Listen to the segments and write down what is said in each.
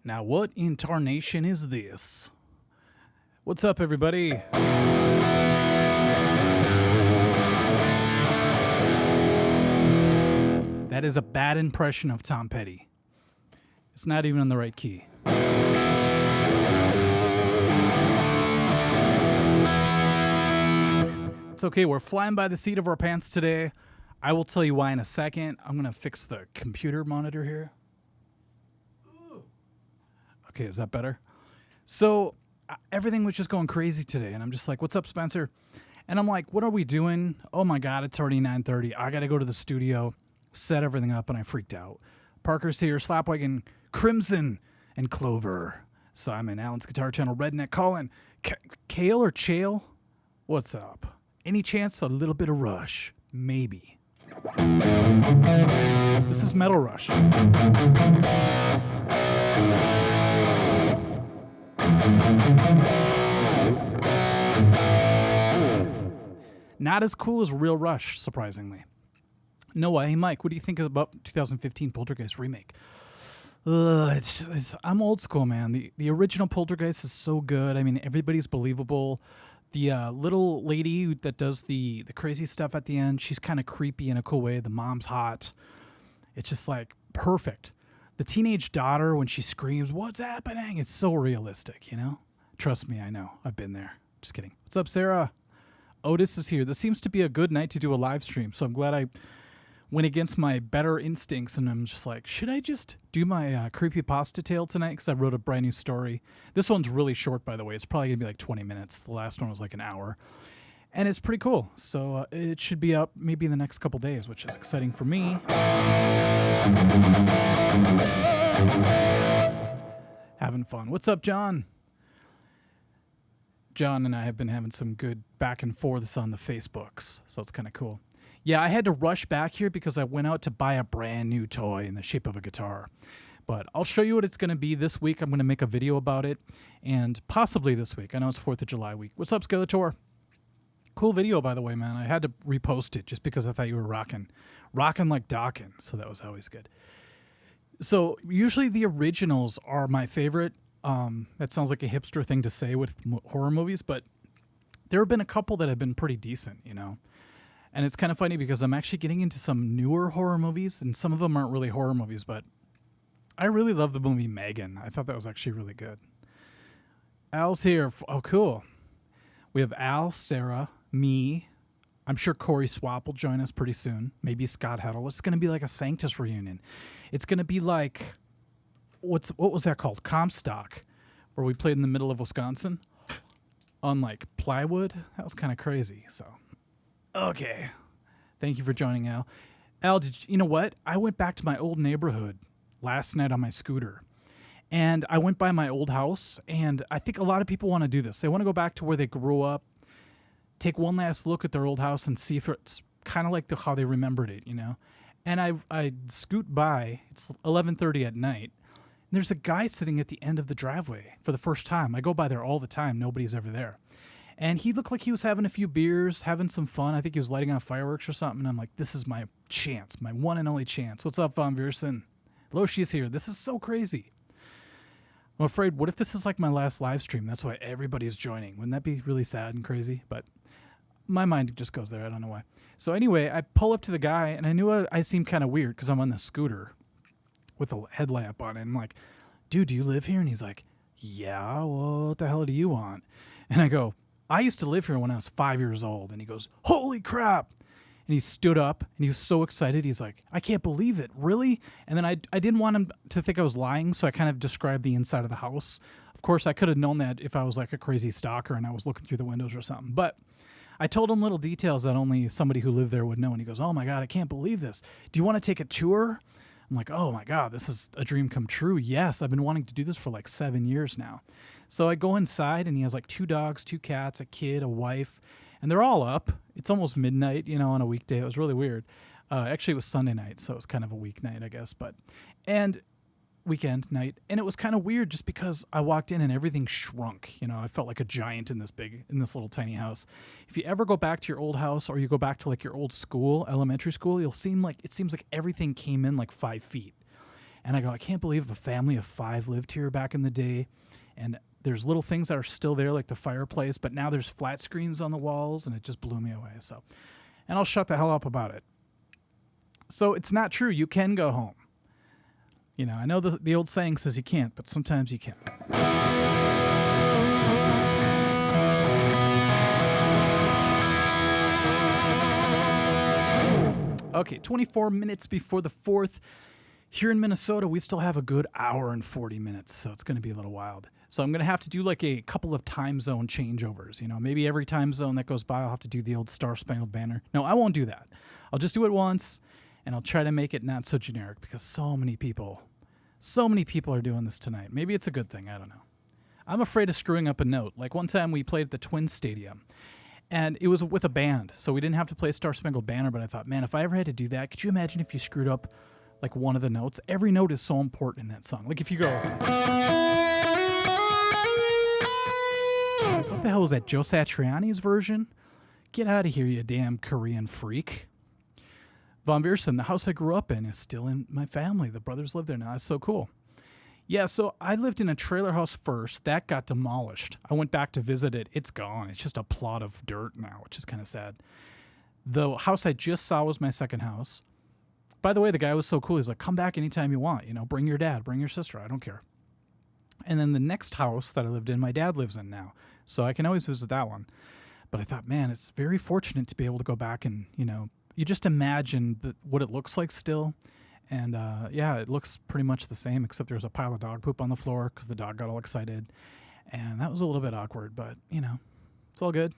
Now, what in tarnation is this? What's up, everybody? That is a bad impression of Tom Petty. It's not even on the right key. It's okay, we're flying by the seat of our pants today. I will tell you why in a second. I'm going to fix the computer monitor here. Okay, is that better? So everything was just going crazy today, and I'm just like, what's up, Spencer? And I'm like, what are we doing? Oh my God, it's already 9:30. I got to go to the studio, set everything up, and I freaked out. Parker's here, Slapwagon, Crimson, and Clover. Simon, Alan's Guitar Channel, Redneck, Colin, Kale or Chale? What's up? Any chance a little bit of Rush? Maybe. This is Metal Rush. Not as cool as Real Rush, surprisingly. Noah, hey Mike, what do you think about 2015 Poltergeist remake? I'm old school, man. The original Poltergeist is so good. I mean, everybody's believable. The little lady that does the crazy stuff at the end, she's kind of creepy in a cool way. The mom's hot. It's just like perfect. The teenage daughter, when she screams, "What's happening?" It's so realistic, you know? Trust me, I know. I've been there. Just kidding. What's up, Sarah? Otis is here. This seems to be a good night to do a live stream, so I'm glad I went against my better instincts, and I'm just like, should I just do my creepypasta tale tonight? Because I wrote a brand new story. This one's really short, by the way. It's probably going to be like 20 minutes. The last one was like an hour. And it's pretty cool. So it should be up maybe in the next couple days, which is exciting for me. Having fun. What's up, John? John and I have been having some good back and forths on the Facebooks, so it's kind of cool. Yeah, I had to rush back here because I went out to buy a brand new toy in the shape of a guitar. But I'll show you what it's going to be this week. I'm going to make a video about it, and possibly this week. I know it's 4th of July week. What's up, Skeletor? Cool video, by the way, man. I had to repost it just because I thought you were rocking like Dawkins, so that was always good. So usually the originals are my favorite. That sounds like a hipster thing to say with horror movies, but there have been a couple that have been pretty decent, you know. And it's kind of funny because I'm actually getting into some newer horror movies, and some of them aren't really horror movies, but I really love the movie Megan. I thought that was actually really good. Al's here. Oh, cool. We have Al, Sarah, me. I'm sure Corey Swap will join us pretty soon. Maybe Scott Heddle. It's going to be like a Sanctus reunion. It's going to be like, what was that called? Comstock, where we played in the middle of Wisconsin on like plywood. That was kind of crazy. So, okay. Thank you for joining, Al. Al, you know what? I went back to my old neighborhood last night on my scooter. And I went by my old house, and I think a lot of people want to do this. They want to go back to where they grew up, take one last look at their old house and see if it's kind of like how they remembered it, you know? And I scoot by. It's 11:30 at night. And there's a guy sitting at the end of the driveway for the first time. I go by there all the time. Nobody's ever there. And he looked like he was having a few beers, having some fun. I think he was lighting off fireworks or something. And I'm like, this is my chance, my one and only chance. What's up, Von Viersen? Loshi's here. This is so crazy. I'm afraid, what if this is like my last live stream? That's why everybody's joining. Wouldn't that be really sad and crazy? But my mind just goes there. I don't know why. So anyway, I pull up to the guy, and I knew I seemed kind of weird because I'm on the scooter with a headlamp on it. I'm like, dude, do you live here? And he's like, yeah, well, what the hell do you want? And I go, I used to live here when I was 5 years old. And he goes, holy crap. And he stood up, and he was so excited. He's like, I can't believe it. Really? And then I didn't want him to think I was lying, so I kind of described the inside of the house. Of course, I could have known that if I was like a crazy stalker and I was looking through the windows or something. But I told him little details that only somebody who lived there would know. And he goes, oh, my God, I can't believe this. Do you want to take a tour? I'm like, oh, my God, this is a dream come true. Yes, I've been wanting to do this for like 7 years now. So I go inside, and he has like 2 dogs, 2 cats, a kid, a wife. And they're all up. It's almost midnight, you know, on a weekday. It was really weird. Actually, it was Sunday night, so it was kind of a weeknight, I guess. And weekend night. And it was kind of weird just because I walked in and everything shrunk. You know, I felt like a giant in this little tiny house. If you ever go back to your old house, or you go back to like your old school, elementary school, it seems like everything came in like 5 feet. And I go, I can't believe a family of 5 lived here back in the day. And there's little things that are still there, like the fireplace, but now there's flat screens on the walls, and it just blew me away. So, and I'll shut the hell up about it. So it's not true. You can go home. You know, I know the old saying says you can't, but sometimes you can. Okay, 24 minutes before the 4th. Here in Minnesota, we still have a good hour and 40 minutes, so it's going to be a little wild. So I'm going to have to do like a couple of time zone changeovers. You know, maybe every time zone that goes by, I'll have to do the old Star Spangled Banner. No, I won't do that. I'll just do it once, and I'll try to make it not so generic because so many people are doing this tonight. Maybe it's a good thing. I don't know. I'm afraid of screwing up a note. Like one time we played at the Twin Stadium, and it was with a band, so we didn't have to play Star Spangled Banner, but I thought, man, if I ever had to do that, could you imagine if you screwed up like one of the notes? Every note is so important in that song. Like if you go, what the hell was that, Joe Satriani's version? Get out of here, you damn Korean freak. Von Viersen, the house I grew up in, is still in my family. The brothers live there now. That's so cool. Yeah, so I lived in a trailer house first. That got demolished. I went back to visit it. It's gone. It's just a plot of dirt now, which is kind of sad. The house I just saw was my second house. By the way, the guy was so cool. He's like, come back anytime you want. You know, bring your dad, bring your sister. I don't care. And then the next house that I lived in, my dad lives in now. So I can always visit that one. But I thought, man, it's very fortunate to be able to go back and, you know, you just imagine what it looks like still. And, yeah, it looks pretty much the same, except there's a pile of dog poop on the floor because the dog got all excited. And that was a little bit awkward, but, you know, it's all good.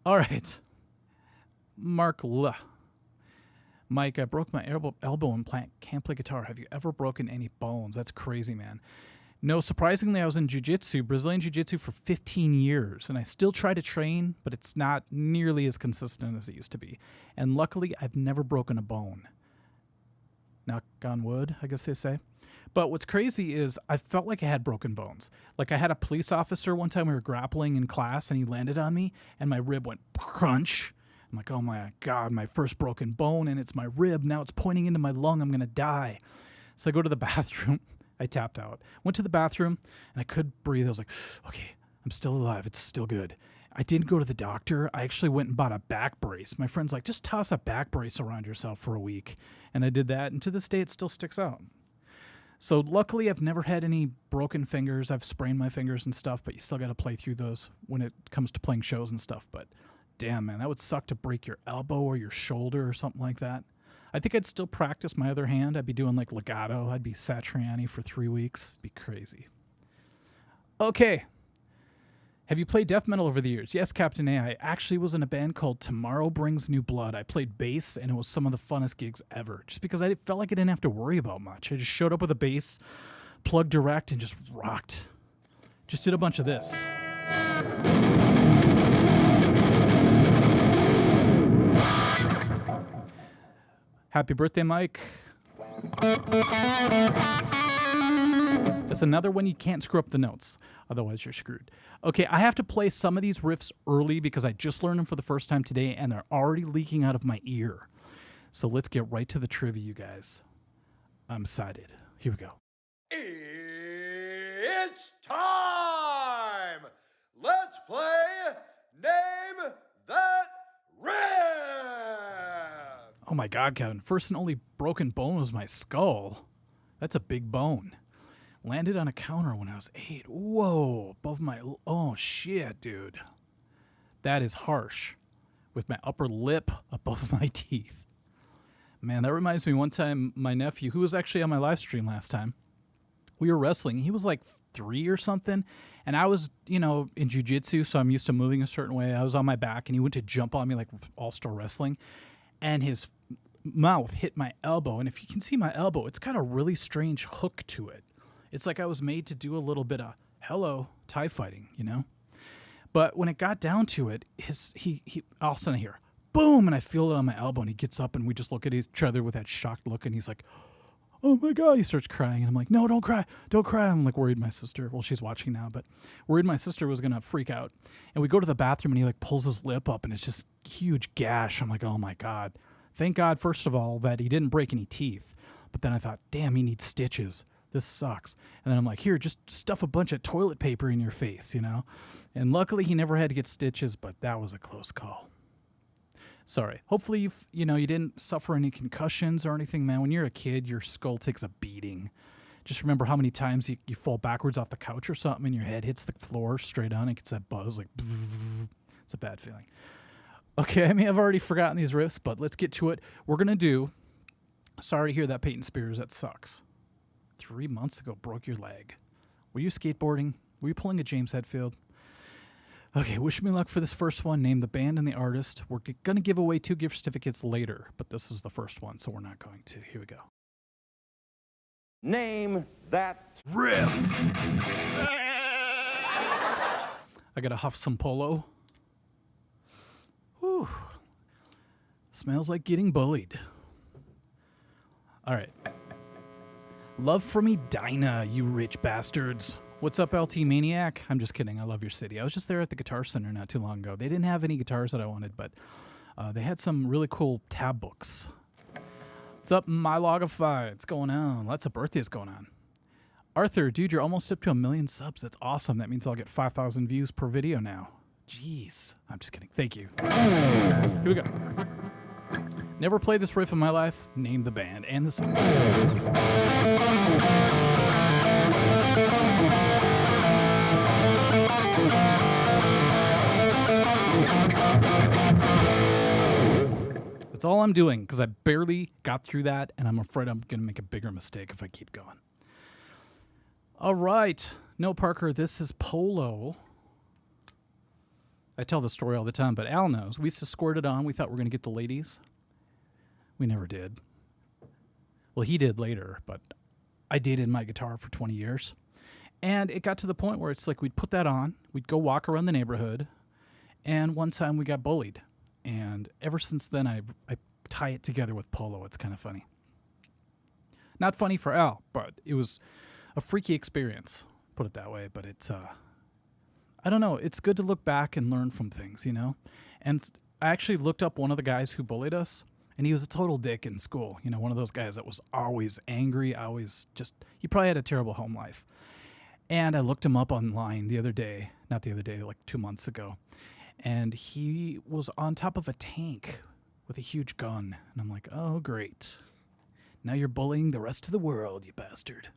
All right. Mark L. Mike, I broke my elbow implant. Can't play guitar. Have you ever broken any bones? That's crazy, man. No, surprisingly, I was in jiu-jitsu, Brazilian jiu-jitsu, for 15 years, and I still try to train, but it's not nearly as consistent as it used to be. And luckily, I've never broken a bone. Knock on wood, I guess they say. But what's crazy is I felt like I had broken bones. Like I had a police officer one time, we were grappling in class, and he landed on me, and my rib went crunch. I'm like, oh my God, my first broken bone, and it's my rib. Now it's pointing into my lung. I'm going to die. So I go to the bathroom. I tapped out. Went to the bathroom, and I couldn't breathe. I was like, okay, I'm still alive. It's still good. I didn't go to the doctor. I actually went and bought a back brace. My friend's like, just toss a back brace around yourself for a week. And I did that, and to this day, it still sticks out. So luckily, I've never had any broken fingers. I've sprained my fingers and stuff, but you still got to play through those when it comes to playing shows and stuff. But damn, man, that would suck to break your elbow or your shoulder or something like that. I think I'd still practice my other hand. I'd be doing like legato. I'd be Satriani for 3 weeks. It'd be crazy. Okay. Have you played death metal over the years? Yes, Captain A. I actually was in a band called Tomorrow Brings New Blood. I played bass, and it was some of the funnest gigs ever, just because I felt like I didn't have to worry about much. I just showed up with a bass, plugged direct, and just rocked. Just did a bunch of this. Happy birthday, Mike. That's another one you can't screw up the notes. Otherwise, you're screwed. Okay, I have to play some of these riffs early because I just learned them for the first time today, and they're already leaking out of my ear. So let's get right to the trivia, you guys. I'm excited. Here we go. It's time! Let's play Name That Riff! Oh my God, Kevin. First and only broken bone was my skull. That's a big bone. Landed on a counter when I was 8. Whoa, above my... Oh, shit, dude. That is harsh. With my upper lip above my teeth. Man, that reminds me one time, my nephew, who was actually on my live stream last time, we were wrestling. He was like 3 or something, and I was, you know, in jiu-jitsu, so I'm used to moving a certain way. I was on my back, and he went to jump on me like all-star wrestling, and his mouth hit my elbow, and if you can see my elbow, it's got a really strange hook to it. It's like I was made to do a little bit of, hello, Thai fighting, you know? But when it got down to it, he all of a sudden I hear, boom, and I feel it on my elbow, and he gets up, and we just look at each other with that shocked look, and he's like, oh my God, he starts crying, and I'm like, no, don't cry. I'm like worried my sister, well, she's watching now, but worried my sister was going to freak out. And we go to the bathroom, and he like pulls his lip up, and it's just huge gash. I'm like, oh my God. Thank God, first of all, that he didn't break any teeth. But then I thought, damn, he needs stitches. This sucks. And then I'm like, here, just stuff a bunch of toilet paper in your face, you know? And luckily he never had to get stitches, but that was a close call. Sorry. Hopefully you didn't suffer any concussions or anything, man. When you're a kid, your skull takes a beating. Just remember how many times you fall backwards off the couch or something and your head hits the floor straight on and gets that buzz like, it's a bad feeling. Okay, I mean, I've already forgotten these riffs, but let's get to it. We're going to do, sorry to hear that, Peyton Spears, that sucks. 3 months ago, broke your leg. Were you skateboarding? Were you pulling a James Hetfield? Okay, wish me luck for this first one. Name the band and the artist. We're going to give away 2 gift certificates later, but this is the first one, so we're not going to. Here we go. Name that riff. I got to huff some Polo. Whew. Smells like getting bullied. All right. Love from Edina, you rich bastards. What's up, LT Maniac? I'm just kidding. I love your city. I was just there at the Guitar Center not too long ago. They didn't have any guitars that I wanted, but they had some really cool tab books. What's up, My Logify? What's going on? Lots of birthdays going on. Arthur, dude, you're almost up to 1 million subs. That's awesome. That means I'll get 5,000 views per video now. Jeez. I'm just kidding. Thank you. Here we go. Never played this riff in my life. Name the band and the song. That's all I'm doing because I barely got through that, and I'm afraid I'm going to make a bigger mistake if I keep going. All right. No, Parker, this is Polo. I tell the story all the time, but Al knows. We used to squirt it on. We thought we were going to get the ladies. We never did. Well, he did later, but I dated my guitar for 20 years. And it got to the point where it's like we'd put that on, we'd go walk around the neighborhood, and one time we got bullied. And ever since then, I tie it together with Polo. It's kind of funny. Not funny for Al, but it was a freaky experience, put it that way. But it's, I don't know, it's good to look back and learn from things, you know? And I actually looked up one of the guys who bullied us, and he was a total dick in school. You know, one of those guys that was always angry, always just, he probably had a terrible home life. And I looked him up online like 2 months ago. And he was on top of a tank with a huge gun. And I'm like, oh, great. Now you're bullying the rest of the world, you bastard.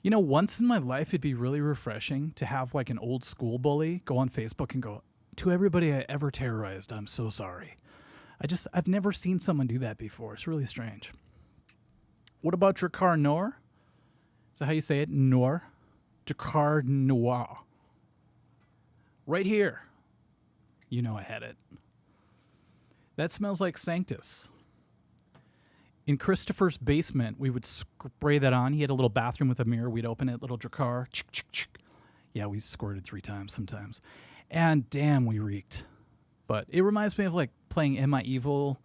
You know, once in my life, it'd be really refreshing to have like an old school bully go on Facebook and go, to everybody I ever terrorized, I'm so sorry. I've never seen someone do that before. It's really strange. What about Drakkar Noir? Is that how you say it? Noir? Drakkar Noir. Right here. You know I had it. That smells like Sanctus. In Christopher's basement, we would spray that on. He had a little bathroom with a mirror. We'd open it, little Drakkar. Yeah, we squirted 3 times sometimes. And damn, we reeked. But it reminds me of like playing Am I Evil,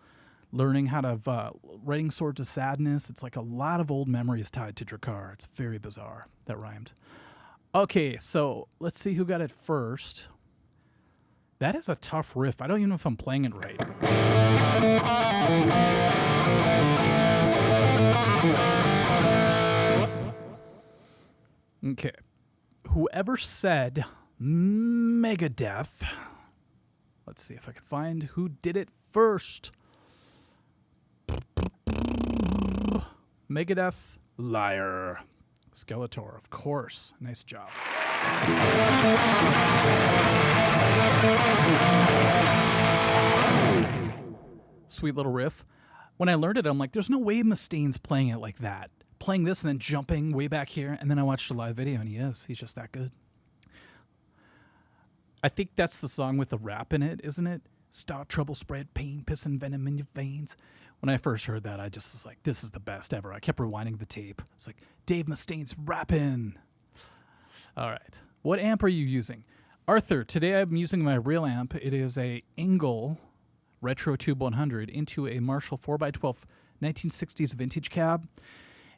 learning how to, writing Swords of Sadness. It's like a lot of old memories tied to Drakkar. It's very bizarre. That rhymed. Okay, so let's see who got it first. That is a tough riff. I don't even know if I'm playing it right. Okay. Whoever said Megadeth. Let's see if I can find who did it first. Megadeth, liar. Skeletor, of course. Nice job. Sweet little riff. When I learned it, I'm like, there's no way Mustaine's playing it like that. Playing this and then jumping way back here. And then I watched a live video, and he is. He's just that good. I think that's the song with the rap in it, isn't it? Start trouble, spread pain, piss and venom in your veins. When I first heard that, I just was like, this is the best ever. I kept rewinding the tape. It's like, Dave Mustaine's rapping. All right. What amp are you using? Arthur, today I'm using my real amp. It is a Engel Retro Tube 100 into a Marshall 4x12 1960s vintage cab.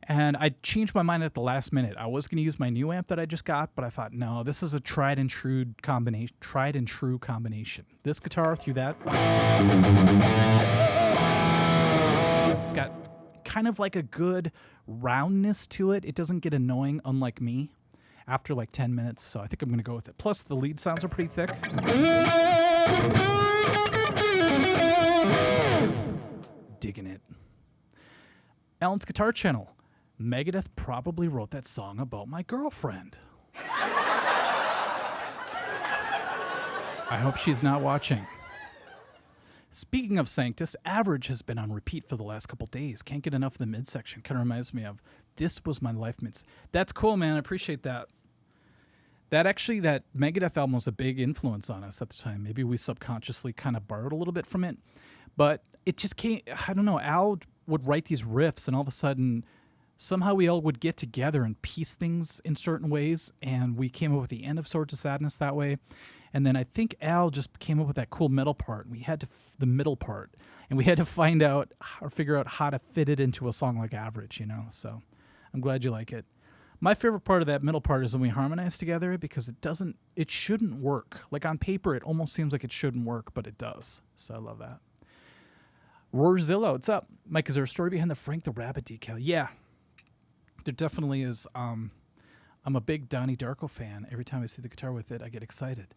And I changed my mind at the last minute. I was going to use my new amp that I just got, but I thought, no, this is a tried and true combination. This guitar through that. It's got kind of like a good roundness to it. It doesn't get annoying, unlike me, after like 10 minutes. So I think I'm going to go with it. Plus, the lead sounds are pretty thick. Digging it. Alan's Guitar Channel. Megadeth probably wrote that song about my girlfriend. I hope she's not watching. Speaking of Sanctus, Average has been on repeat for the last couple days. Can't get enough of the midsection. Kind of reminds me of This Was My Life mids. That's cool, man. I appreciate that. That Megadeth album was a big influence on us at the time. Maybe we subconsciously kind of borrowed a little bit from it. But it just came, I don't know, Al would write these riffs and all of a sudden, somehow we all would get together and piece things in certain ways. And we came up with the end of Swords of Sadness that way. And then I think Al just came up with that cool middle part. We had to, the middle part. And we had to find out or figure out how to fit it into a song like Average, you know? So I'm glad you like it. My favorite part of that middle part is when we harmonize together because it shouldn't work. Like on paper, it almost seems like it shouldn't work, but it does. So I love that. Roarzilla, what's up? Mike, is there a story behind the Frank the Rabbit decal? Yeah, there definitely is. I'm a big Donnie Darko fan. Every time I see the guitar with it, I get excited.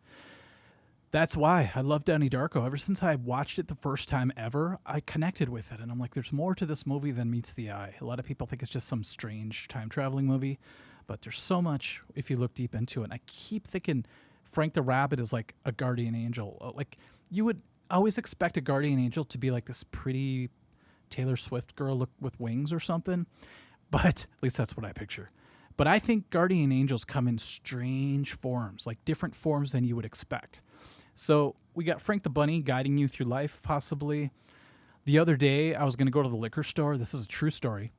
That's why I love Donnie Darko. Ever since I watched it the first time ever, I connected with it. And I'm like, there's more to this movie than meets the eye. A lot of people think it's just some strange time-traveling movie, but there's so much if you look deep into it. And I keep thinking Frank the Rabbit is like a guardian angel. Like, you would always expect a guardian angel to be like this pretty Taylor Swift girl with wings or something. But at least that's what I picture. But I think guardian angels come in strange forms, like different forms than you would expect. So we got Frank the Bunny guiding you through life, possibly. The other day, I was going to go to the liquor store. This is a true story.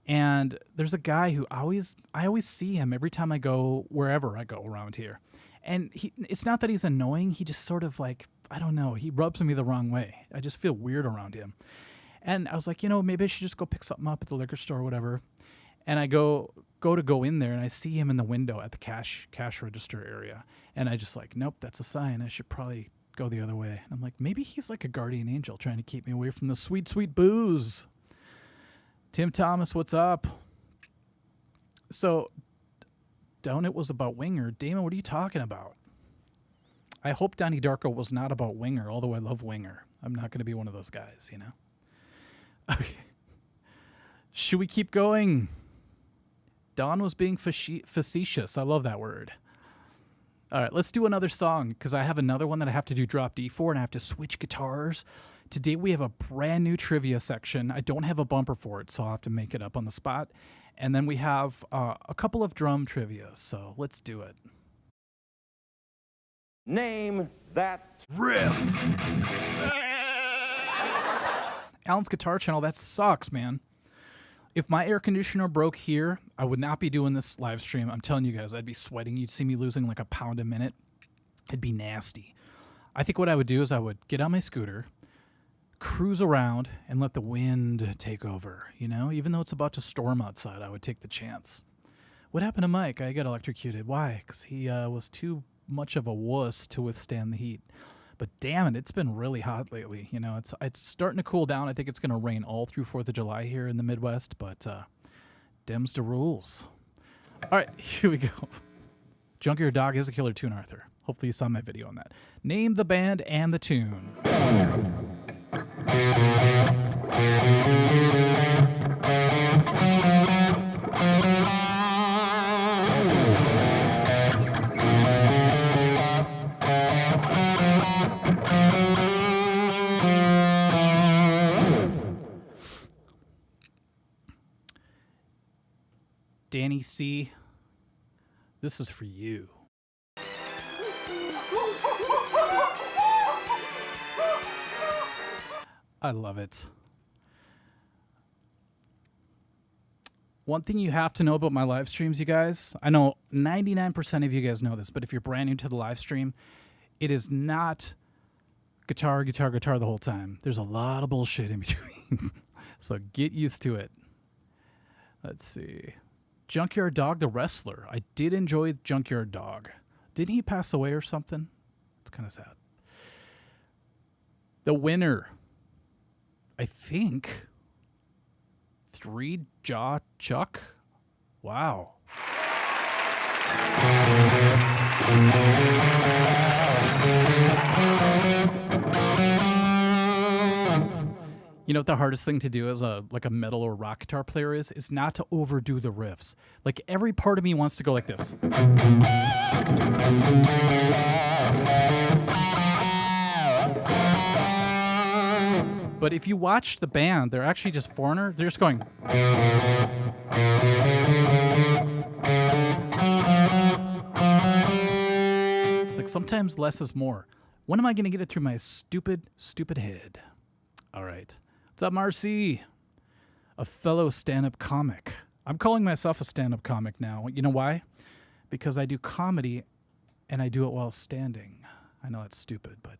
And there's a guy who I always see him every time I go wherever I go around here. And it's not that he's annoying. He just sort of like, I don't know, he rubs me the wrong way. I just feel weird around him. And I was like, maybe I should just go pick something up at the liquor store or whatever. And I go in there, and I see him in the window at the cash register area. And I just like, nope, that's a sign. I should probably go the other way. And I'm like, maybe he's like a guardian angel trying to keep me away from the sweet, sweet booze. Tim Thomas, what's up? So, Donut was about Winger. Damon, what are you talking about? I hope Donnie Darko was not about Winger, although I love Winger. I'm not going to be one of those guys, you know? Okay. Should we keep going? Don was being facetious. I love that word. All right, let's do another song because I have another one that I have to do drop D for and I have to switch guitars. Today we have a brand new trivia section. I don't have a bumper for it, so I'll have to make it up on the spot. And then we have a couple of drum trivia, so let's do it. Name that Riff. Alan's Guitar Channel, that sucks, man. If my air conditioner broke here, I would not be doing this live stream. I'm telling you guys, I'd be sweating. You'd see me losing like a pound a minute. It'd be nasty. I think what I would do is I would get on my scooter, cruise around, and let the wind take over. You know, even though it's about to storm outside, I would take the chance. What happened to Mike? I got electrocuted. Why? Because he was too much of a wuss to withstand the heat. But damn it, it's been really hot lately. You know, it's starting to cool down. I think it's going to rain all through 4th of July here in the Midwest, but dems to rules. All right, here we go. Junkyard Dog is a killer tune, Arthur. Hopefully you saw my video on that. Name the band and the tune. Danny C., this is for you. I love it. One thing you have to know about my live streams, you guys, I know 99% of you guys know this, but if you're brand new to the live stream, it is not guitar, guitar, guitar the whole time. There's a lot of bullshit in between. So get used to it. Let's see. Junkyard Dog, the wrestler. I did enjoy Junkyard Dog. Didn't he pass away or something? It's kind of sad. The winner, I think Just read Jaw Chuck? Wow. You know what the hardest thing to do as a metal or rock guitar player is not to overdo the riffs. Like every part of me wants to go like this. But if you watch the band, they're actually just Foreigner. They're just going. It's like sometimes less is more. When am I going to get it through my stupid head? All right. What's up, Marcy? A fellow stand-up comic. I'm calling myself a stand-up comic now. You know why? Because I do comedy and I do it while standing. I know that's stupid, but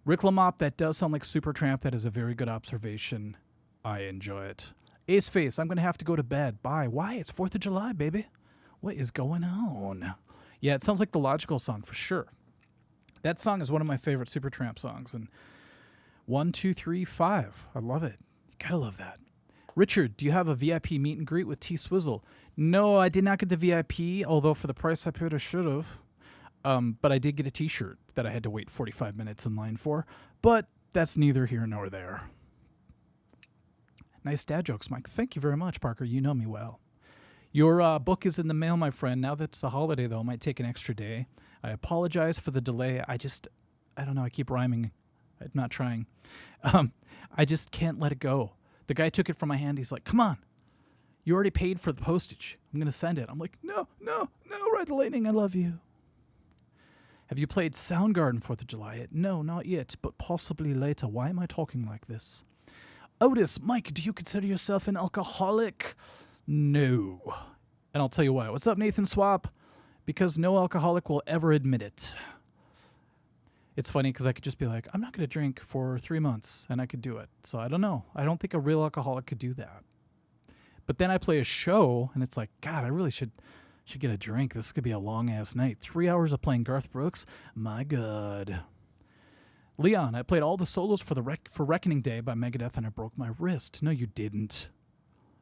Rick Lamop, that does sound like Supertramp. That is a very good observation. I enjoy it. Ace Face, I'm going to have to go to bed. Bye. Why? It's 4th of July, baby. What is going on? Yeah, it sounds like the Logical song for sure. That song is one of my favorite Supertramp songs. And 1, 2, 3, 5. I love it. You gotta love that. Richard, do you have a VIP meet and greet with T Swizzle? No, I did not get the VIP, although for the price I paid, I should have. But I did get a t-shirt that I had to wait 45 minutes in line for. But that's neither here nor there. Nice dad jokes, Mike. Thank you very much, Parker. You know me well. Your book is in the mail, my friend. Now that it's a holiday, though, it might take an extra day. I apologize for the delay. I don't know. I keep rhyming. I'm not trying. I just can't let it go. The guy took it from my hand. He's like, come on. You already paid for the postage. I'm going to send it. I'm like, no, Ride the Lightning. I love you. Have you played Soundgarden 4th of July yet? No, not yet, but possibly later. Why am I talking like this? Otis, Mike, do you consider yourself an alcoholic? No. And I'll tell you why. What's up, Nathan Swap? Because no alcoholic will ever admit it. It's funny because I could just be like, I'm not going to drink for 3 months, and I could do it. So I don't know. I don't think a real alcoholic could do that. But then I play a show, and it's like, God, I really should get a drink. This could be a long-ass night. 3 hours of playing Garth Brooks? My God. Leon, I played all the solos for Reckoning Day by Megadeth, and I broke my wrist. No, you didn't.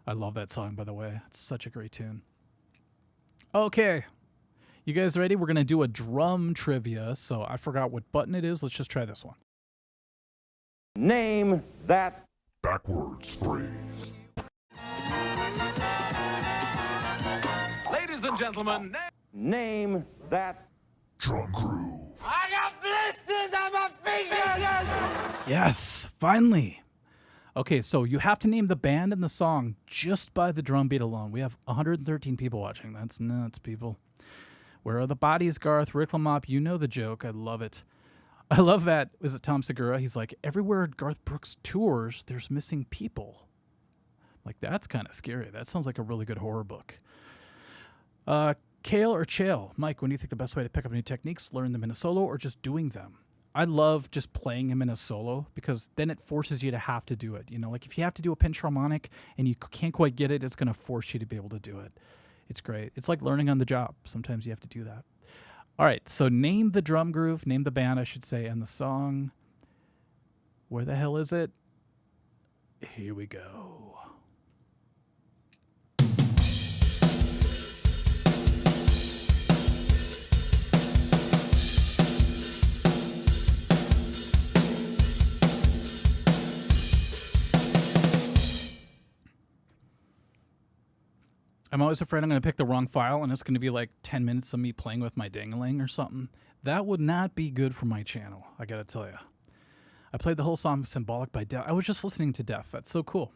I love that song, by the way. It's such a great tune. Okay. You guys ready? We're going to do a drum trivia, so I forgot what button it is. Let's just try this one. Name that backwards phrase. Ladies and gentlemen, name that Drum groove. I got blisters on my fingers! Yes, finally. Okay, so you have to name the band and the song just by the drum beat alone. We have 113 people watching. That's nuts, people. Where are the bodies, Garth? Rick Lamop, you know the joke. I love it. I love that. Is it Tom Segura? He's like, everywhere Garth Brooks tours, there's missing people. Like, that's kind of scary. That sounds like a really good horror book. Kale or Chael? Mike, when do you think the best way to pick up new techniques? Learn them in a solo or just doing them? I love just playing him in a solo because then it forces you to have to do it. You know, like if you have to do a pinch harmonic and you can't quite get it, it's going to force you to be able to do it. It's great. It's like learning on the job. Sometimes you have to do that. All right, so name the drum groove, name the band, I should say, and the song. Where the hell is it? Here we go. I'm always afraid I'm going to pick the wrong file and it's going to be like 10 minutes of me playing with my dangling or something. That would not be good for my channel, I got to tell you. I played the whole song Symbolic by Death. I was just listening to Death. That's so cool.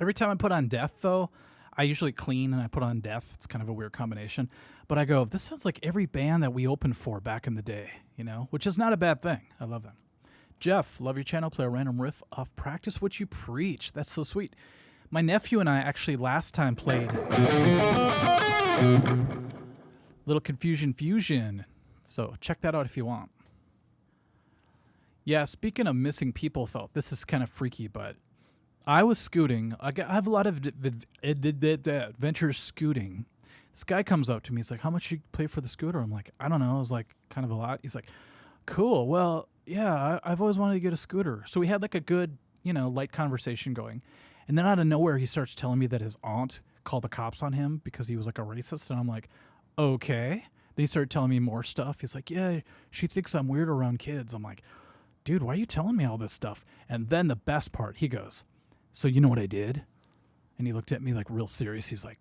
Every time I put on Death, though, I usually clean and I put on Death. It's kind of a weird combination. But I go, this sounds like every band that we opened for back in the day, you know, which is not a bad thing. I love them. Jeff, love your channel. Play a random riff off Practice What You Preach. That's so sweet. My nephew and I actually last time played Little Confusion Fusion. So check that out if you want. Yeah, speaking of missing people, though, this is kind of freaky, but I was scooting. I have a lot of adventures scooting. This guy comes up to me. He's like, how much you pay for the scooter? I'm like, I don't know. It was like kind of a lot. He's like, cool. Well, yeah, I've always wanted to get a scooter. So we had like a good, you know, light conversation going. And then out of nowhere, he starts telling me that his aunt called the cops on him because he was like a racist. And I'm like, okay. They started telling me more stuff. He's like, yeah, she thinks I'm weird around kids. I'm like, dude, why are you telling me all this stuff? And then the best part, he goes, so you know what I did? And he looked at me like real serious. He's like,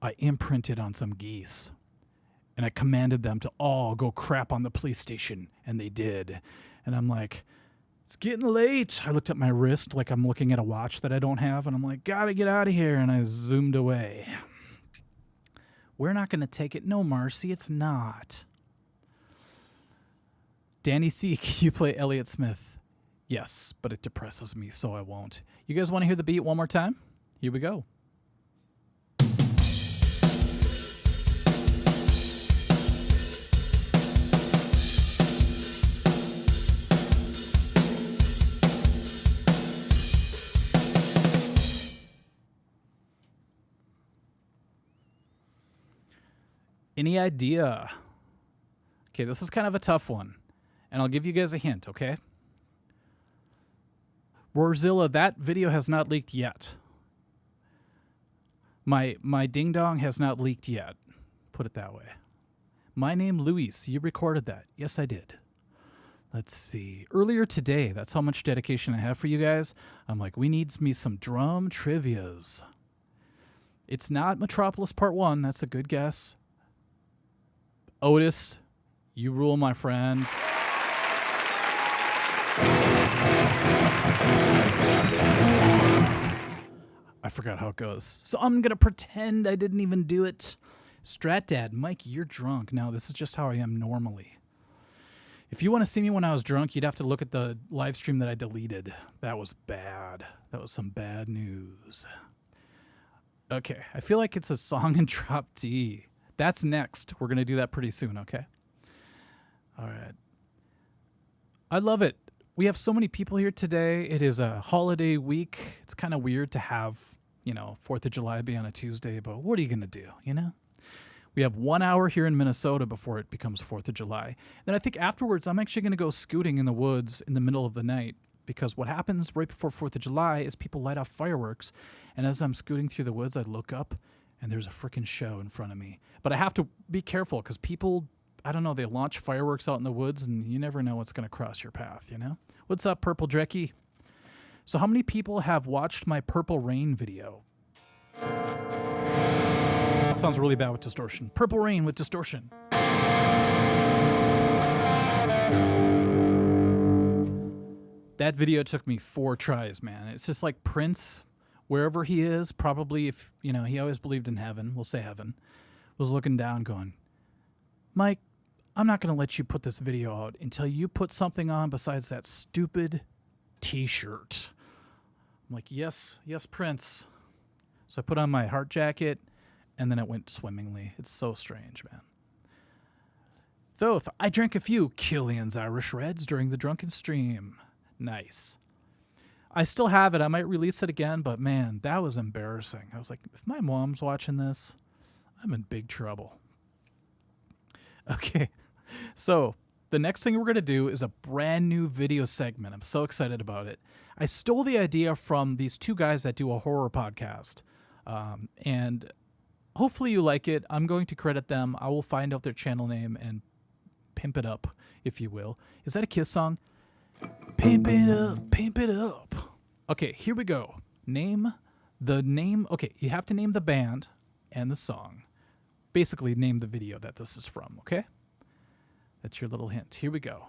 I imprinted on some geese and I commanded them to all go crap on the police station. And they did. And I'm like, it's getting late. I looked at my wrist like I'm looking at a watch that I don't have. And I'm like, gotta get out of here. And I zoomed away. We're not going to take it. No, Marcy, it's not. Danny C, can you play Elliott Smith? Yes, but it depresses me, so I won't. You guys want to hear the beat one more time? Here we go. Any idea? Okay, this is kind of a tough one. And I'll give you guys a hint, okay? Warzilla, that video has not leaked yet. My ding dong has not leaked yet. Put it that way. My name, Luis. You recorded that. Yes, I did. Let's see. Earlier today, that's how much dedication I have for you guys. I'm like, we need me some drum trivias. It's not Metropolis Part 1. That's a good guess. Otis, you rule, my friend. I forgot how it goes. So I'm going to pretend I didn't even do it. Strat Dad, Mike, you're drunk. Now, this is just how I am normally. If you want to see me when I was drunk, you'd have to look at the live stream that I deleted. That was bad. That was some bad news. Okay, I feel like it's a song and drop D. That's next. We're going to do that pretty soon, okay? All right. I love it. We have so many people here today. It is a holiday week. It's kind of weird to have, 4th of July be on a Tuesday, but what are you going to do, We have 1 hour here in Minnesota before it becomes 4th of July. Then I think afterwards, I'm actually going to go scooting in the woods in the middle of the night because what happens right before 4th of July is people light off fireworks. And as I'm scooting through the woods, I look up and there's a freaking show in front of me. But I have to be careful because people, I don't know, they launch fireworks out in the woods and you never know what's going to cross your path, What's up, Purple Drecky? So how many people have watched my Purple Rain video? That sounds really bad with distortion. Purple Rain with distortion. That video took me 4 tries, man. It's just like Prince, wherever he is, probably if, he always believed in heaven, we'll say heaven, was looking down going, Mike, I'm not going to let you put this video out until you put something on besides that stupid t-shirt. I'm like, yes, Prince. So I put on my heart jacket, and then it went swimmingly. It's so strange, man. Thoth, I drank a few Killian's Irish Reds during the drunken stream. Nice. I still have it. I might release it again, but man, that was embarrassing. I was like, if my mom's watching this, I'm in big trouble. Okay, so the next thing we're going to do is a brand new video segment. I'm so excited about it. I stole the idea from these 2 guys that do a horror podcast, and hopefully you like it. I'm going to credit them. I will find out their channel name and pimp it up, if you will. Is that a Kiss song? Pimp it up, pimp it up. Okay, here we go. Name the name. Okay, you have to name the band and the song. Basically, name the video that this is from, okay? That's your little hint. Here we go.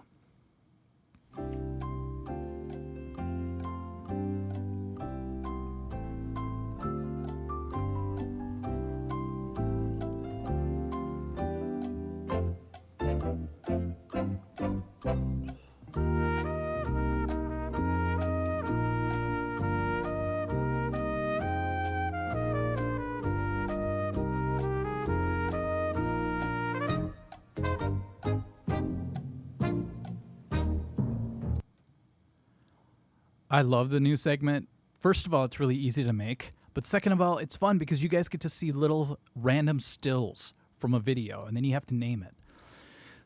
I love the new segment. First of all, it's really easy to make. But second of all, it's fun because you guys get to see little random stills from a video, and then you have to name it.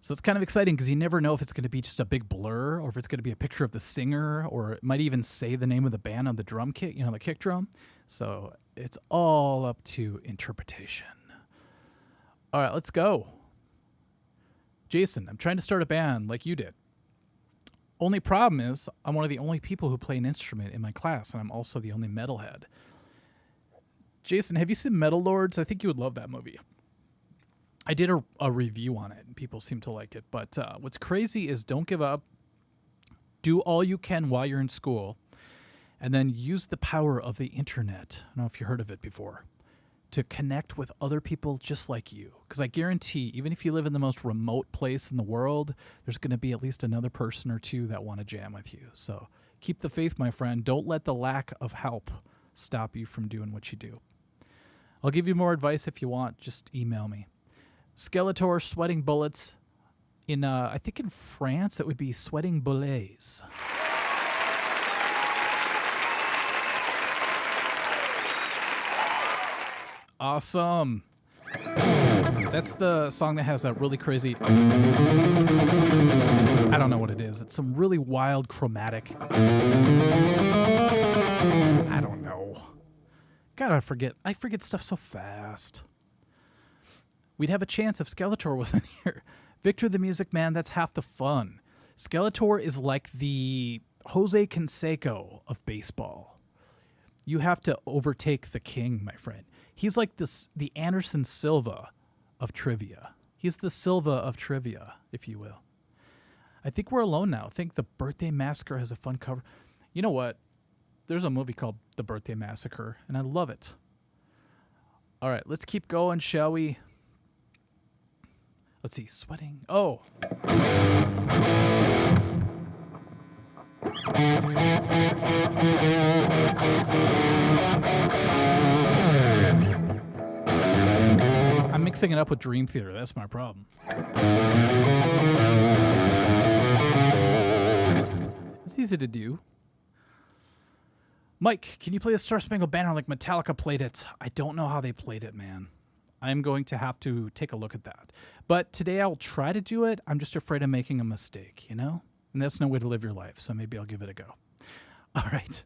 So it's kind of exciting because you never know if it's going to be just a big blur or if it's going to be a picture of the singer, or it might even say the name of the band on the drum kit, the kick drum. So it's all up to interpretation. All right, let's go. Jason, I'm trying to start a band like you did. Only problem is I'm one of the only people who play an instrument in my class, and I'm also the only metalhead. Jason, have you seen Metal Lords? I think you would love that movie. I did a review on it, and people seem to like it. But what's crazy is don't give up. Do all you can while you're in school, and then use the power of the internet. I don't know if you heard of it before, to connect with other people just like you. Because I guarantee, even if you live in the most remote place in the world, there's going to be at least another person or two that want to jam with you. So keep the faith, my friend. Don't let the lack of help stop you from doing what you do. I'll give you more advice if you want. Just email me. Skeletor sweating bullets. I think in France it would be sweating bullets. Awesome. That's the song that has that really crazy... I don't know what it is. It's some really wild chromatic... I don't know. God, I forget stuff so fast. We'd have a chance if Skeletor wasn't here. Victor the Music Man, that's half the fun. Skeletor is like the Jose Canseco of baseball. You have to overtake the king, my friend. He's like the Anderson Silva of trivia. He's the Silva of trivia, if you will. I think we're alone now. I think The Birthday Massacre has a fun cover. You know what? There's a movie called The Birthday Massacre, and I love it. All right, let's keep going, shall we? Let's see, sweating. Oh. I'm mixing it up with Dream Theater. That's my problem. It's easy to do. Mike, can you play the Star Spangled Banner like Metallica played it? I don't know how they played it, man. I'm going to have to take a look at that. But today I'll try to do it. I'm just afraid of making a mistake, And that's no way to live your life, so maybe I'll give it a go. All right.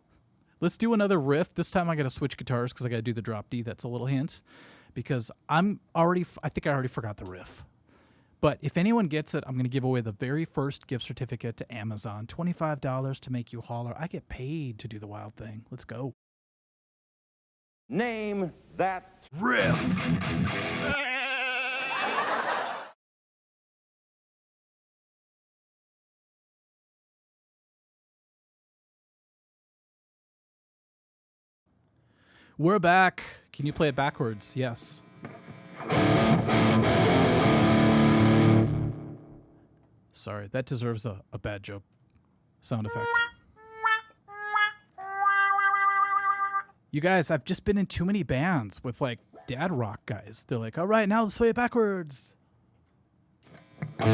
Let's do another riff. This time I got to switch guitars because I got to do the drop D. That's a little hint. Because I think I already forgot the riff. But if anyone gets it, I'm going to give away the very first gift certificate to Amazon. $25 to make you holler. I get paid to do the wild thing. Let's go. Name that Riff. We're back. Can you play it backwards? Yes. Sorry, that deserves a bad joke sound effect. You guys, I've just been in too many bands with like dad rock guys. They're like, all right, now let's play it backwards. That's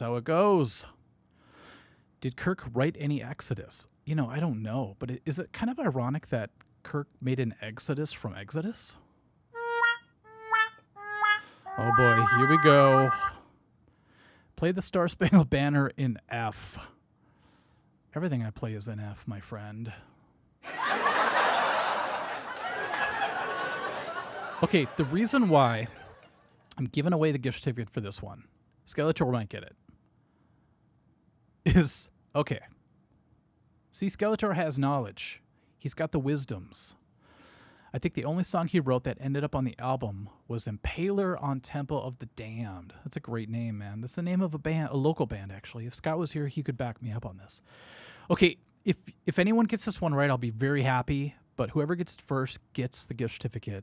how it goes. Did Kirk write any Exodus? I don't know, but is it kind of ironic that Kirk made an Exodus from Exodus? Oh boy, here we go. Play the Star Spangled Banner in F. Everything I play is in F, my friend. Okay, the reason why I'm giving away the gift certificate for this one, Skeletor might get it, is, okay. See, Skeletor has knowledge. He's got the wisdoms. I think the only song he wrote that ended up on the album was Impaler on Temple of the Damned. That's a great name, man. That's the name of a band, a local band, actually. If Scott was here, he could back me up on this. Okay, if anyone gets this one right, I'll be very happy. But whoever gets it first gets the gift certificate.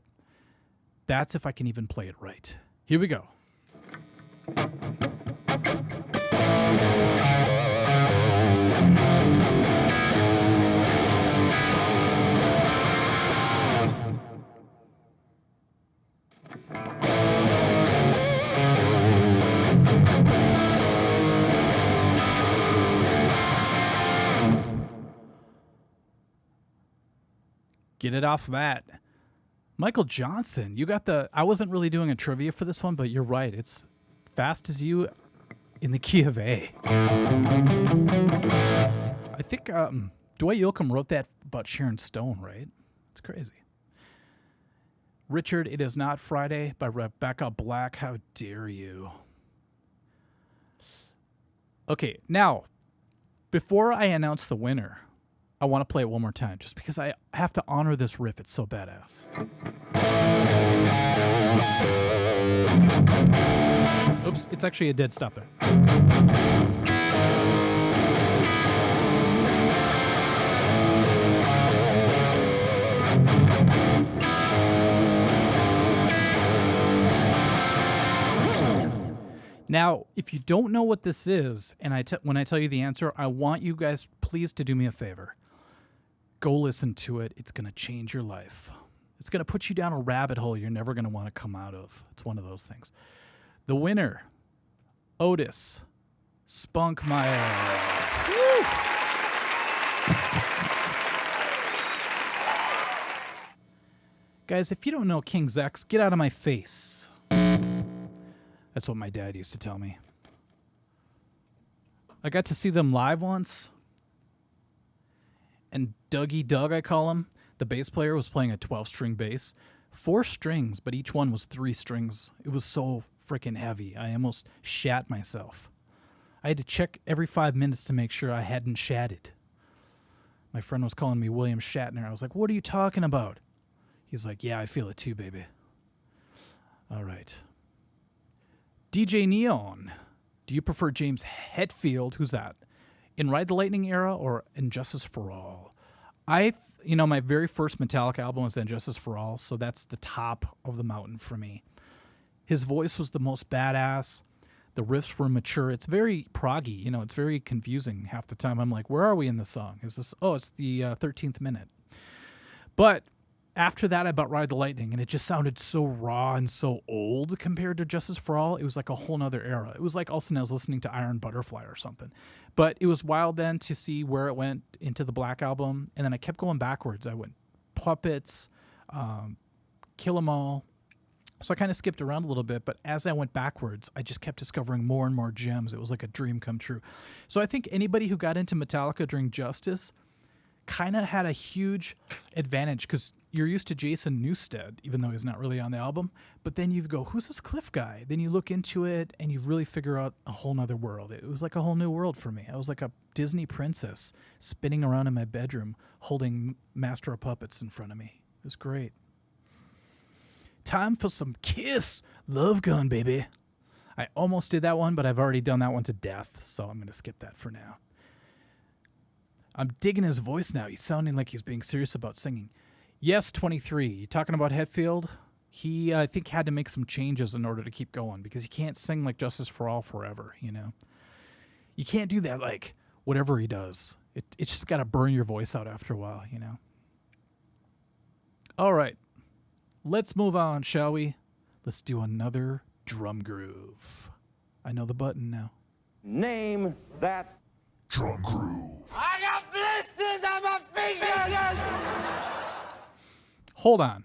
That's if I can even play it right. Here we go. Get it off that. Michael Johnson, you got the. I wasn't really doing a trivia for this one, but you're right. It's Fast as You in the key of A. I think Dwight Yoakam wrote that about Sharon Stone, right? It's crazy. Richard, It Is Not Friday by Rebecca Black. How dare you? Okay, now, before I announce the winner, I want to play it one more time just because I have to honor this riff. It's so badass. Oops, it's actually a dead stop there. Now, if you don't know what this is, and when I tell you the answer, I want you guys please to do me a favor. Go listen to it. It's going to change your life. It's going to put you down a rabbit hole you're never going to want to come out of. It's one of those things. The winner, Otis Spunkmeyer. Woo! Guys, if you don't know King's X, get out of my face. That's what my dad used to tell me. I got to see them live once. And Dougie Doug, I call him, the bass player, was playing a 12-string bass. 4 strings, but each one was 3 strings. It was so freaking heavy. I almost shat myself. I had to check every 5 minutes to make sure I hadn't shatted. My friend was calling me William Shatner. I was like, what are you talking about? He's like, yeah, I feel it too, baby. All right. DJ Neon, do you prefer James Hetfield, who's that, in Ride the Lightning era or Injustice for All? My very first Metallica album was Injustice for All, so that's the top of the mountain for me. His voice was the most badass. The riffs were mature. It's very proggy, it's very confusing half the time. I'm like, where are we in the song? Is this, it's the 13th minute. But after that, I bought Ride the Lightning, and it just sounded so raw and so old compared to Justice for All. It was like a whole nother era. It was like also I was listening to Iron Butterfly or something. But it was wild then to see where it went into the Black Album, and then I kept going backwards. I went Puppets, Kill 'Em All. So I kind of skipped around a little bit, but as I went backwards, I just kept discovering more and more gems. It was like a dream come true. So I think anybody who got into Metallica during Justice kind of had a huge advantage because you're used to Jason Newsted, even though he's not really on the album. But then you go, who's this Cliff guy? Then you look into it and you really figure out a whole nother world. It was like a whole new world for me. I was like a Disney princess spinning around in my bedroom holding Master of Puppets in front of me. It was great. Time for some Kiss. Love Gun, baby. I almost did that one, but I've already done that one to death, so I'm going to skip that for now. I'm digging his voice now. He's sounding like he's being serious about singing. Yes, 23. You talking about Hetfield? He, I think, had to make some changes in order to keep going because he can't sing like Justice for All forever, You can't do that like whatever he does. It's just got to burn your voice out after a while, All right. Let's move on, shall we? Let's do another drum groove. I know the button now. Name that Drum groove. I got blisters on my fingers! Hold on.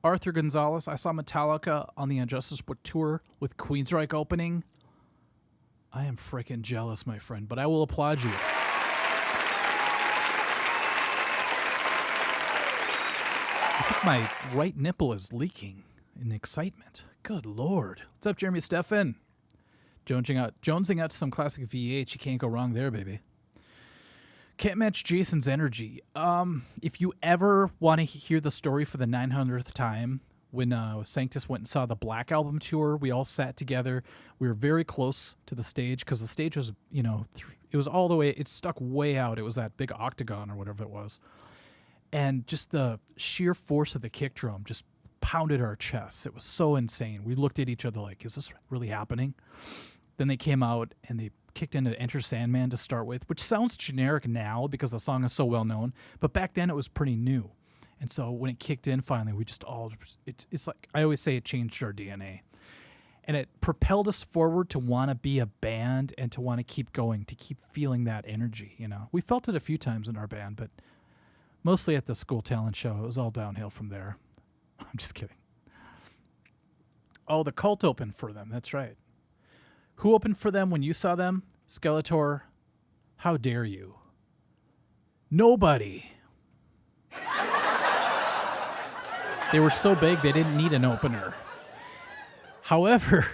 Arthur Gonzalez, I saw Metallica on the Injustice tour with Queensryche opening. I am freaking jealous, my friend, but I will applaud you. I think my right nipple is leaking in excitement. Good Lord. What's up, Jeremy Steffen? Jonesing out to some classic VH. You can't go wrong there, baby. Can't match Jason's energy. If you ever want to hear the story for the 900th time, when Sanctus went and saw the Black Album tour, we all sat together. We were very close to the stage because the stage was, it was all the way, it stuck way out. It was that big octagon or whatever it was. And just the sheer force of the kick drum just pounded our chests. It was so insane. We looked at each other like, is this really happening? Then they came out and they kicked into Enter Sandman to start with, which sounds generic now because the song is so well known, but back then it was pretty new. And so when it kicked in finally, we just all, it's like, I always say it changed our DNA. And it propelled us forward to want to be a band and to want to keep going, to keep feeling that energy, We felt it a few times in our band, but mostly at the school talent show. It was all downhill from there. I'm just kidding. Oh, the Cult opened for them. That's right. Who opened for them when you saw them? Skeletor. How dare you? Nobody. They were so big they didn't need an opener. However,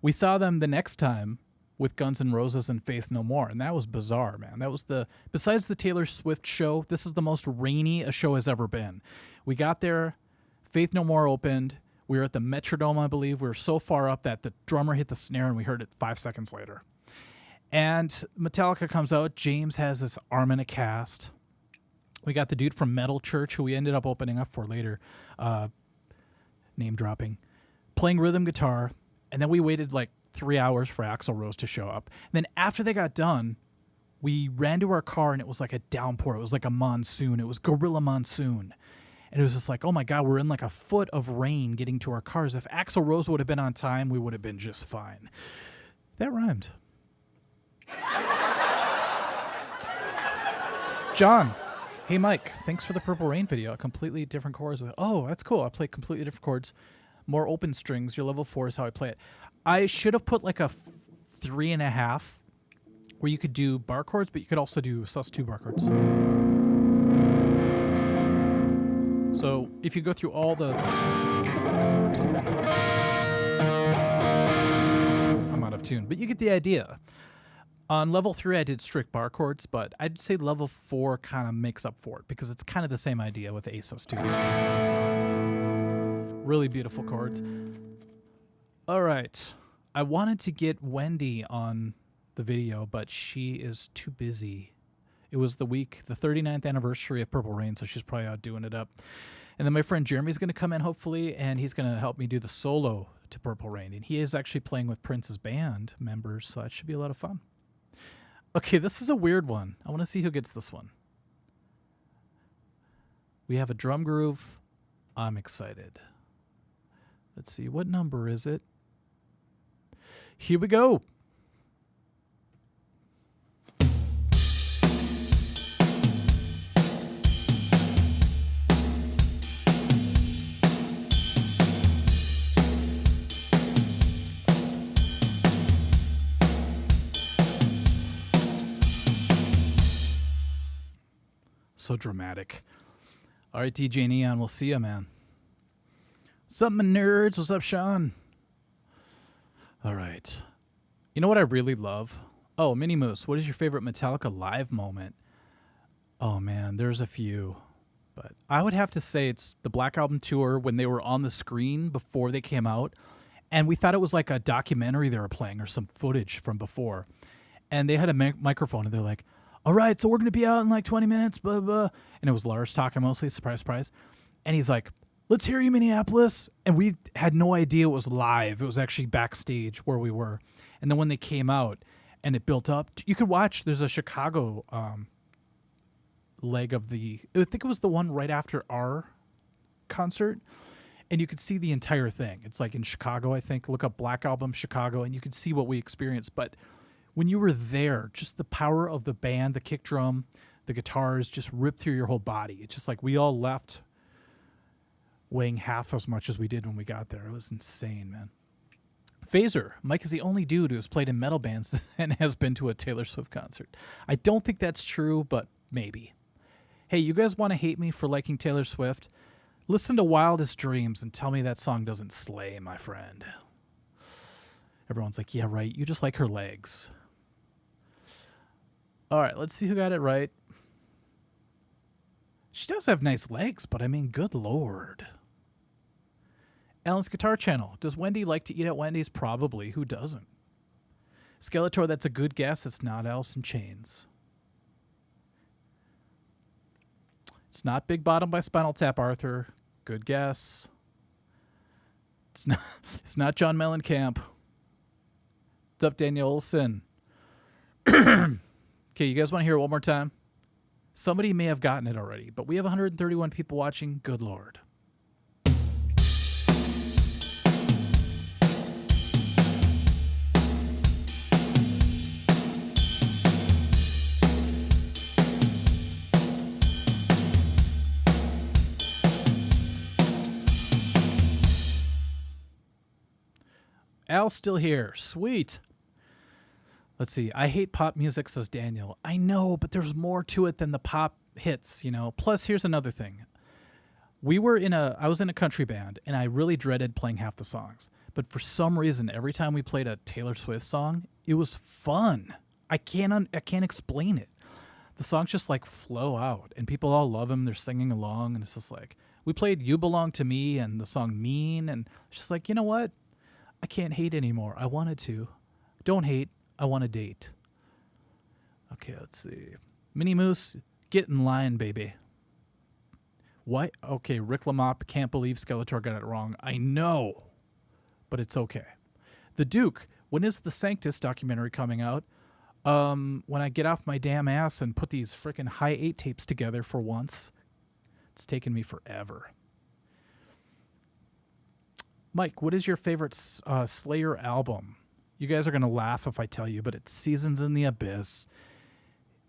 we saw them the next time with Guns N' Roses and Faith No More, and that was bizarre, man. That was besides the Taylor Swift show, this is the most rainy a show has ever been. We got there, Faith No More opened, we were at the Metrodome, I believe. We were so far up that the drummer hit the snare and we heard it 5 seconds later. And Metallica comes out, James has his arm in a cast. We got the dude from Metal Church, who we ended up opening up for later, name dropping, playing rhythm guitar, and then we waited like 3 hours for Axl Rose to show up. And then after they got done, we ran to our car, and it was like a downpour. It was like a monsoon. It was Gorilla Monsoon. And it was just like, oh my God, we're in like a foot of rain getting to our cars. If Axl Rose would have been on time, we would have been just fine. That rhymed. John. Hey, Mike, thanks for the Purple Rain video. Completely different chords. Oh, that's cool. I play completely different chords. More open strings. Your level 4 is how I play it. I should have put like a 3.5 where you could do bar chords, but you could also do sus2 bar chords. So if you go through all the... I'm out of tune, but you get the idea. On level 3, I did strict bar chords, but I'd say level 4 kind of makes up for it because it's kind of the same idea with the sus2. Really beautiful chords. All right. I wanted to get Wendy on the video, but she is too busy. It was the 39th anniversary of Purple Rain, so she's probably out doing it up. And then my friend Jeremy's going to come in, hopefully, and he's going to help me do the solo to Purple Rain. And he is actually playing with Prince's band members, so that should be a lot of fun. Okay, this is a weird one. I want to see who gets this one. We have a drum groove. I'm excited. Let's see, what number is it? Here we go. So dramatic. All right, DJ Neon, we'll see ya, man. What's up, my nerds? What's up, Sean? All right. You know what I really love? Oh, Mini Moose, what is your favorite Metallica live moment? Oh, man, there's a few. But I would have to say it's the Black Album tour when they were on the screen before they came out. And we thought it was like a documentary they were playing or some footage from before. And they had a microphone, and they're like, all right, so we're going to be out in like 20 minutes, blah, blah. And it was Lars talking mostly, surprise, surprise. And he's like, let's hear you, Minneapolis. And we had no idea it was live. It was actually backstage where we were. And then when they came out and it built up, you could watch, there's a Chicago leg of I think it was the one right after our concert. And you could see the entire thing. It's like in Chicago, I think. Look up Black Album Chicago, and you could see what we experienced. But when you were there, just the power of the band, the kick drum, the guitars just ripped through your whole body. It's just like we all left weighing half as much as we did when we got there. It was insane, man. Phaser, Mike is the only dude who has played in metal bands and has been to a Taylor Swift concert. I don't think that's true, but maybe. Hey, you guys want to hate me for liking Taylor Swift? Listen to Wildest Dreams and tell me that song doesn't slay, my friend. Everyone's like, yeah, right. You just like her legs. All right, let's see who got it right. She does have nice legs, but I mean, good Lord. Alan's Guitar Channel. Does Wendy like to eat at Wendy's? Probably. Who doesn't? Skeletor, that's a good guess. It's not Alice in Chains. It's not Big Bottom by Spinal Tap, Arthur. Good guess. It's not John Mellencamp. What's up, Daniel Olson? Okay, you guys want to hear it one more time? Somebody may have gotten it already, but we have 131 people watching. Good Lord. Al's still here. Sweet. Let's see. I hate pop music, says Daniel. I know, but there's more to it than the pop hits, you know. Plus, here's another thing. I was in a country band, and I really dreaded playing half the songs. But for some reason, every time we played a Taylor Swift song, it was fun. I can't explain it. The songs just like flow out, and people all love them. They're singing along, and it's just like, we played You Belong to Me and the song Mean, and it's just like, you know what? I can't hate anymore. I wanted to. Don't hate. I want to date. Okay, let's see. Minnie Moose, get in line, baby. What? Okay, Rick Lamop, can't believe Skeletor got it wrong. I know, but it's okay. The Duke, when is the Sanctus documentary coming out? When I get off my damn ass and put these frickin' high 8 tapes together for once. It's taken me forever. Mike, what is your favorite Slayer album? You guys are going to laugh if I tell you, but it's Seasons in the Abyss.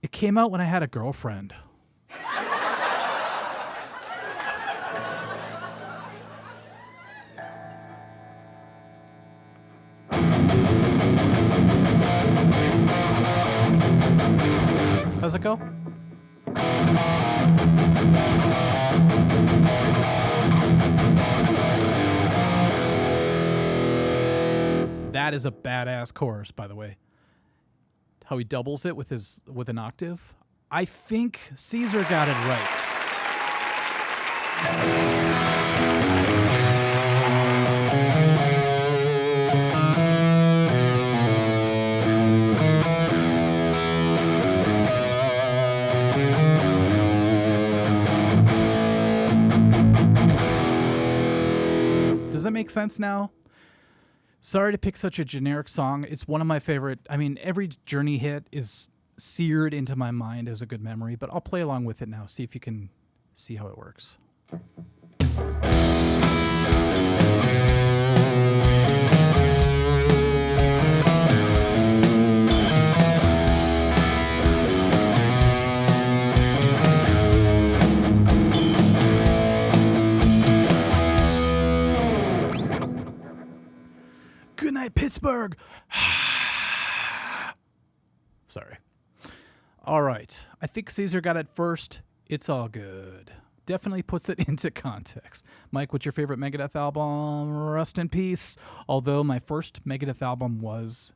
It came out when I had a girlfriend. How's it go? That is a badass chorus, by the way. How he doubles it with an octave. I think Caesar got it right. Does that make sense now? Sorry to pick such a generic song. It's one of my favorite. I mean, every Journey hit is seared into my mind as a good memory, but I'll play along with it now, see if you can see how it works. Good night, Pittsburgh. Sorry. All right. I think Caesar got it first. It's all good. Definitely puts it into context. Mike, what's your favorite Megadeth album? Rest in peace. Although my first Megadeth album was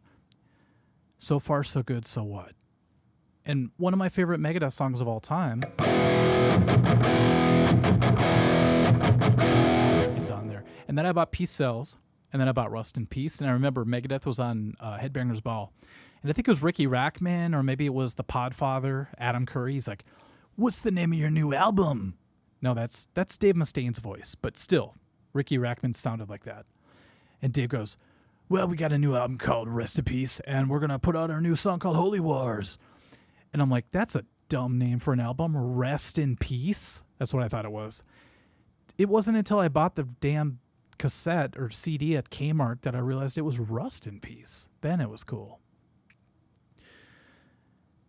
So Far, So Good, So What? And one of my favorite Megadeth songs of all time is on there. And then I bought Peace Sells. And then I bought Rust in Peace. And I remember Megadeth was on Headbangers Ball. And I think it was Ricky Rackman, or maybe it was the Podfather, Adam Curry. He's like, what's the name of your new album? No, that's Dave Mustaine's voice. But still, Ricky Rackman sounded like that. And Dave goes, well, we got a new album called Rest in Peace, and we're going to put out our new song called Holy Wars. And I'm like, that's a dumb name for an album, Rest in Peace? That's what I thought it was. It wasn't until I bought the damn cassette or CD at Kmart that I realized it was Rust in Peace. Then it was cool.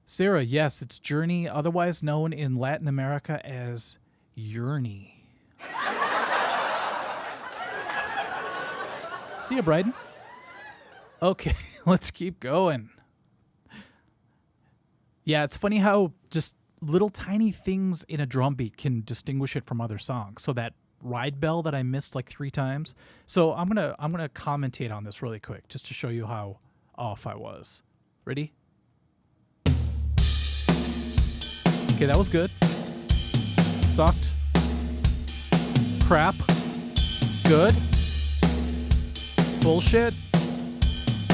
Sarah, yes, it's Journey, otherwise known in Latin America as Journey. See ya, Bryden. Okay, let's keep going. Yeah, it's funny how just little tiny things in a drum beat can distinguish it from other songs. So that ride bell that I missed like 3 times. So I'm gonna commentate on this really quick just to show you how off I was. Ready? Okay, that was good. Sucked. Crap. Good. Bullshit.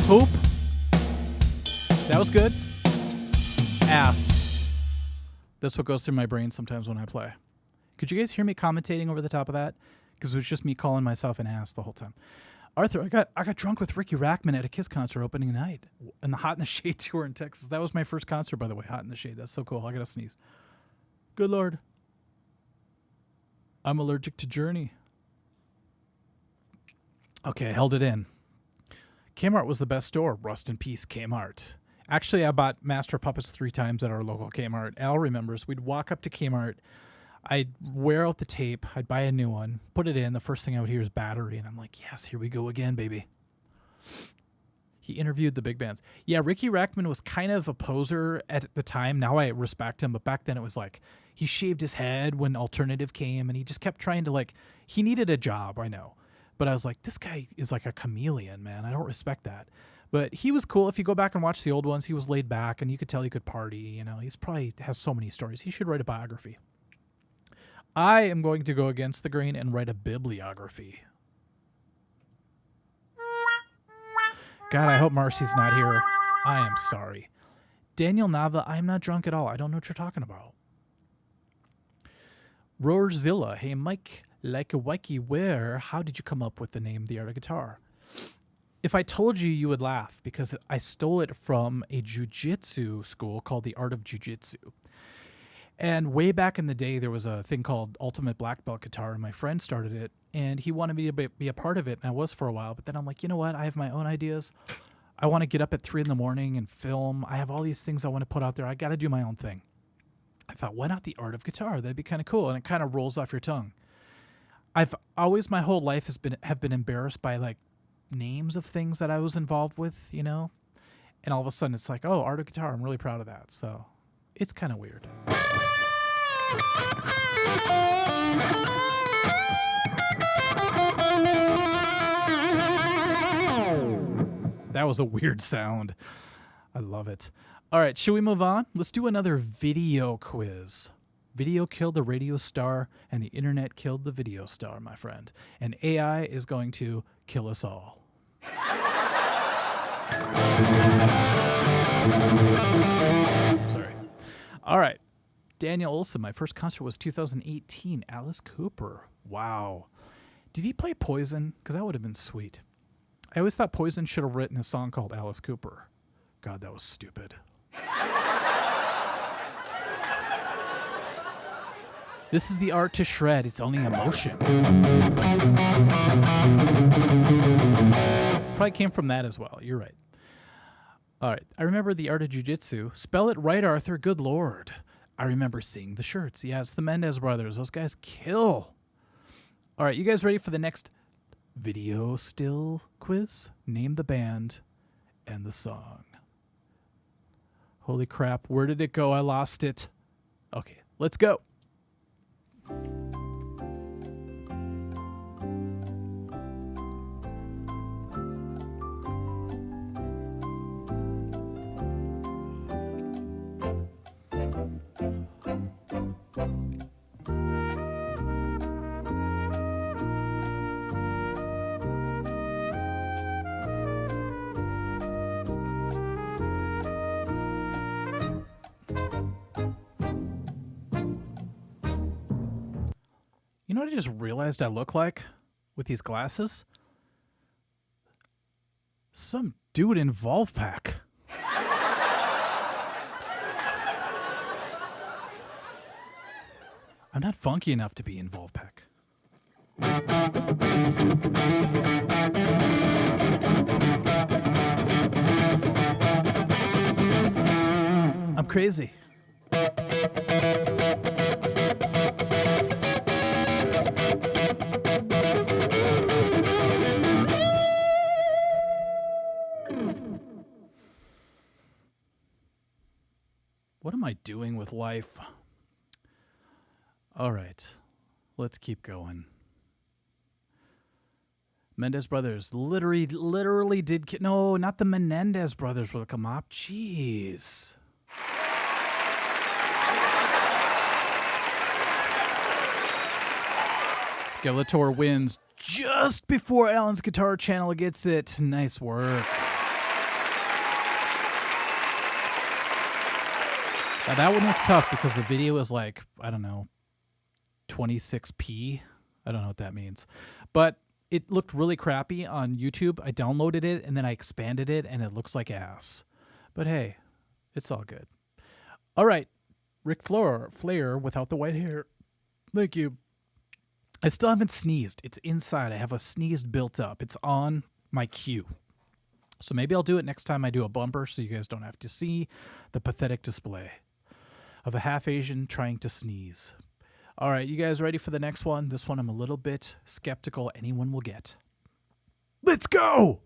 Poop. That was good. Ass. That's what goes through my brain sometimes when I play. Could you guys hear me commentating over the top of that? Because it was just me calling myself an ass the whole time. Arthur, I got drunk with Ricky Rackman at a Kiss concert opening night and the Hot in the Shade tour in Texas. That was my first concert, by the way, Hot in the Shade. That's so cool. I got to sneeze. Good Lord. I'm allergic to Journey. Okay, I held it in. Kmart was the best store. Rust in Peace, Kmart. Actually, I bought Master of Puppets 3 times at our local Kmart. Al remembers. We'd walk up to Kmart. I'd wear out the tape. I'd buy a new one, put it in. The first thing I would hear is battery. And I'm like, yes, here we go again, baby. He interviewed the big bands. Yeah, Ricky Rackman was kind of a poser at the time. Now I respect him, but back then it was like he shaved his head when Alternative came, and he just kept trying to, like, he needed a job, I know. But I was like, this guy is like a chameleon, man. I don't respect that. But he was cool. If you go back and watch the old ones, he was laid back, and you could tell he could party. You know, he's probably has so many stories. He should write a biography. I am going to go against the grain and write a bibliography. God, I hope Marcy's not here. I am sorry. Daniel Nava, I'm not drunk at all. I don't know what you're talking about. Roarzilla, hey Mike, like a wiki, where? How did you come up with the name The Art of Guitar? If I told you, you would laugh because I stole it from a jiu-jitsu school called The Art of Jiu-Jitsu. And way back in the day, there was a thing called Ultimate Black Belt Guitar, and my friend started it, and he wanted me to be a part of it, and I was for a while. But then I'm like, you know what? I have my own ideas. I want to get up at 3 a.m. and film. I have all these things I want to put out there. I got to do my own thing. I thought, why not The Art of Guitar? That'd be kind of cool, and it kind of rolls off your tongue. I've always, my whole life have been embarrassed by like names of things that I was involved with, you know, and all of a sudden it's like, oh, Art of Guitar. I'm really proud of that. So it's kind of weird. That was a weird sound. I love it. All right, should we move on? Let's do another video quiz. Video killed the radio star, and the internet killed the video star, my friend. And AI is going to kill us all. Sorry. All right. Daniel Olson, my first concert was 2018. Alice Cooper. Wow. Did he play Poison? Because that would have been sweet. I always thought Poison should have written a song called Alice Cooper. God, that was stupid. This is the art to shred. It's only emotion. Probably came from that as well. You're right. All right. I remember The Art of Jiu-Jitsu. Spell it right, Arthur. Good Lord. I remember seeing the shirts. Yeah, it's the Mendez brothers. Those guys kill. All right. You guys ready for the next video still quiz? Name the band and the song. Holy crap. Where did it go? I lost it. Okay. Let's go. You know what I just realized I look like with these glasses? Some dude in Volpack. I'm not funky enough to be in Volpack. I'm crazy. What am I doing with life? All right, let's keep going. Mendez brothers literally did. No, not the Menendez brothers will come up. Jeez. Skeletor wins just before Alan's Guitar Channel gets it. Nice work. Now that one was tough because the video is like, I don't know, 26p. I don't know what that means. But it looked really crappy on YouTube. I downloaded it and then I expanded it and it looks like ass. But hey, it's all good. All right. Ric Flair without the white hair. Thank you. I still haven't sneezed. It's inside. I have a sneeze built up. It's on my queue. So maybe I'll do it next time I do a bumper so you guys don't have to see the pathetic display of a half Asian trying to sneeze. All right, you guys ready for the next one? This one I'm a little bit skeptical anyone will get. Let's go!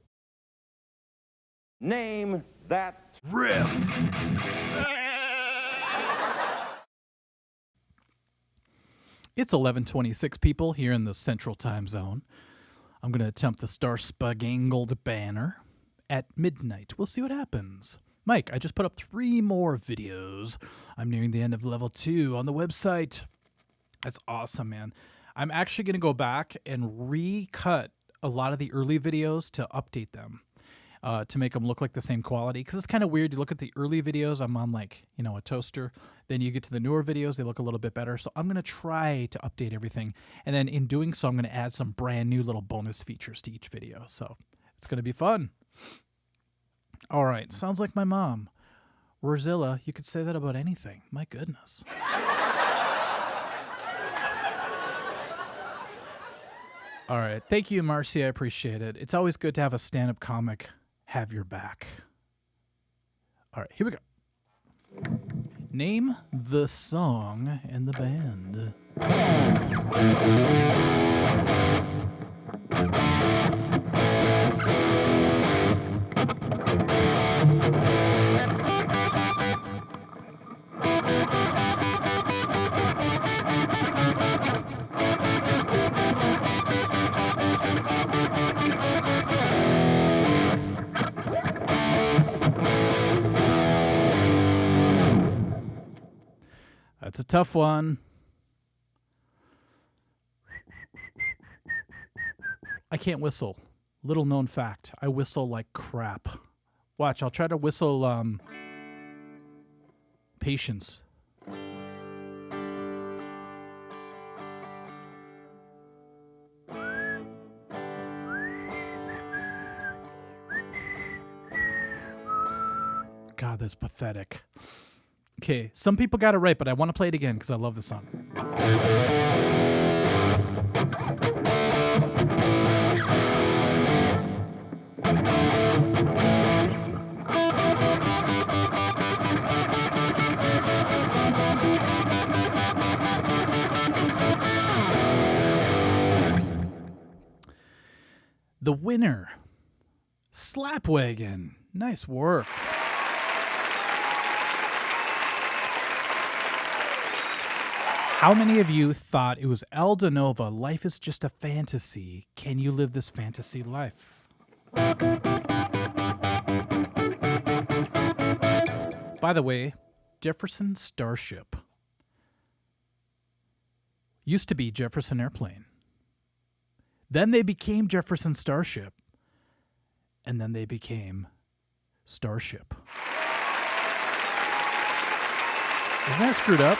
Name that Riff. It's 11:26 people here in the Central Time Zone. I'm going to attempt the Star-Spangled Banner at midnight. We'll see what happens. Mike, I just put up 3 more videos. I'm nearing the end of level 2 on the website. That's awesome, man. I'm actually going to go back and recut a lot of the early videos to update them, to make them look like the same quality. Because it's kind of weird. You look at the early videos, I'm on like, a toaster. Then you get to the newer videos, they look a little bit better. So I'm going to try to update everything. And then in doing so, I'm going to add some brand new little bonus features to each video. So it's going to be fun. All right. Sounds like my mom. Rorzilla, you could say that about anything. My goodness. All right. Thank you, Marcy. I appreciate it. It's always good to have a stand-up comic have your back. All right. Here we go. Name the song and the band. That's a tough one. I can't whistle. Little known fact. I whistle like crap. Watch, I'll try to whistle Patience. God, that's pathetic. Okay, some people got it right, but I want to play it again because I love the song. The winner, Slapwagon. Nice work. How many of you thought it was Elda Nova, Life is Just a Fantasy? Can you live this fantasy life? By the way, Jefferson Starship used to be Jefferson Airplane. Then they became Jefferson Starship. And then they became Starship. Isn't that screwed up?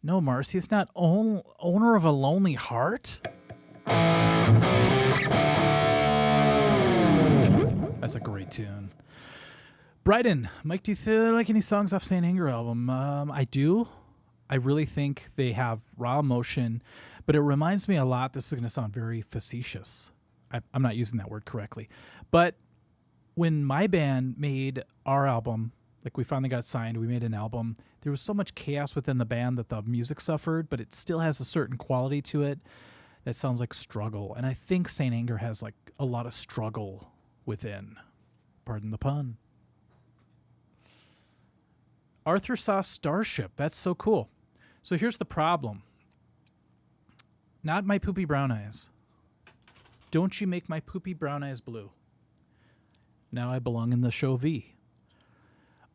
No, Marcy, it's not Owner of a Lonely Heart. That's a great tune. Bryden, Mike, do you like any songs off St. Anger album? I do. I really think they have raw emotion, but it reminds me a lot. This is going to sound very facetious. I'm not using that word correctly. But when my band made our album, like we finally got signed, we made an album, there was so much chaos within the band that the music suffered, but it still has a certain quality to it that sounds like struggle. And I think St. Anger has like a lot of struggle within. Pardon the pun. Arthur saw Starship. That's so cool. So here's the problem. Not my poopy brown eyes. Don't you make my poopy brown eyes blue. Now I belong in the show V.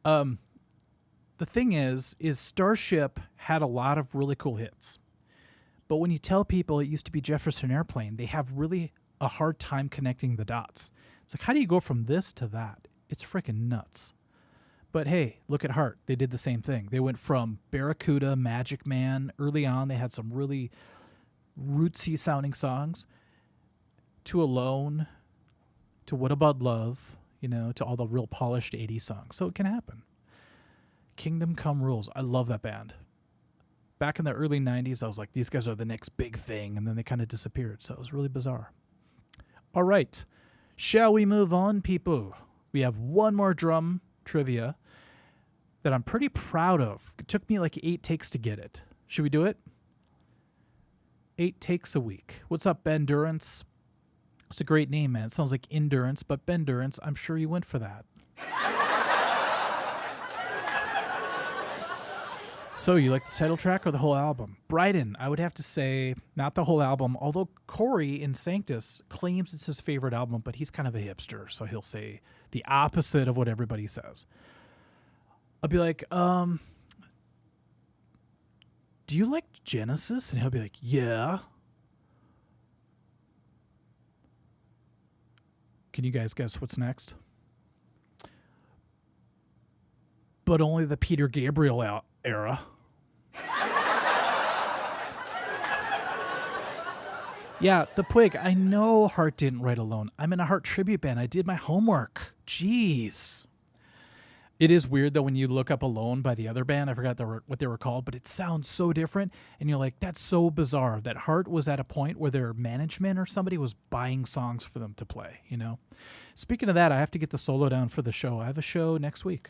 The thing is Starship had a lot of really cool hits. But when you tell people it used to be Jefferson Airplane, they have really a hard time connecting the dots. It's like, how do you go from this to that? It's freaking nuts. But hey, look at Heart. They did the same thing. They went from Barracuda, Magic Man. Early on, they had some really rootsy sounding songs, to Alone, to What About Love, to all the real polished 80s songs. So it can happen. Kingdom Come Rules. I love that band. Back in the early 90s, I was like, these guys are the next big thing. And then they kind of disappeared. So it was really bizarre. All right. Shall we move on, people? We have one more drum trivia that I'm pretty proud of. It took me like 8 takes to get it. Should we do it? 8 takes a week. What's up, Ben Durance? It's a great name, man. It sounds like endurance, but Bendurance. I'm sure you went for that. So, you like the title track or the whole album? Bryden, I would have to say not the whole album, although Corey in Sanctus claims it's his favorite album, but he's kind of a hipster, so he'll say the opposite of what everybody says. I'll be like, do you like Genesis? And he'll be like, yeah. Can you guys guess what's next? But only the Peter Gabriel era. Yeah, the Pwig. I know Heart didn't write alone. I'm in a Heart tribute band. I did my homework. Jeez. It is weird, though, when you look up Alone by the other band. I forgot what they were called, but it sounds so different. And you're like, that's so bizarre that Heart was at a point where their management or somebody was buying songs for them to play, you know? Speaking of that, I have to get the solo down for the show. I have a show next week.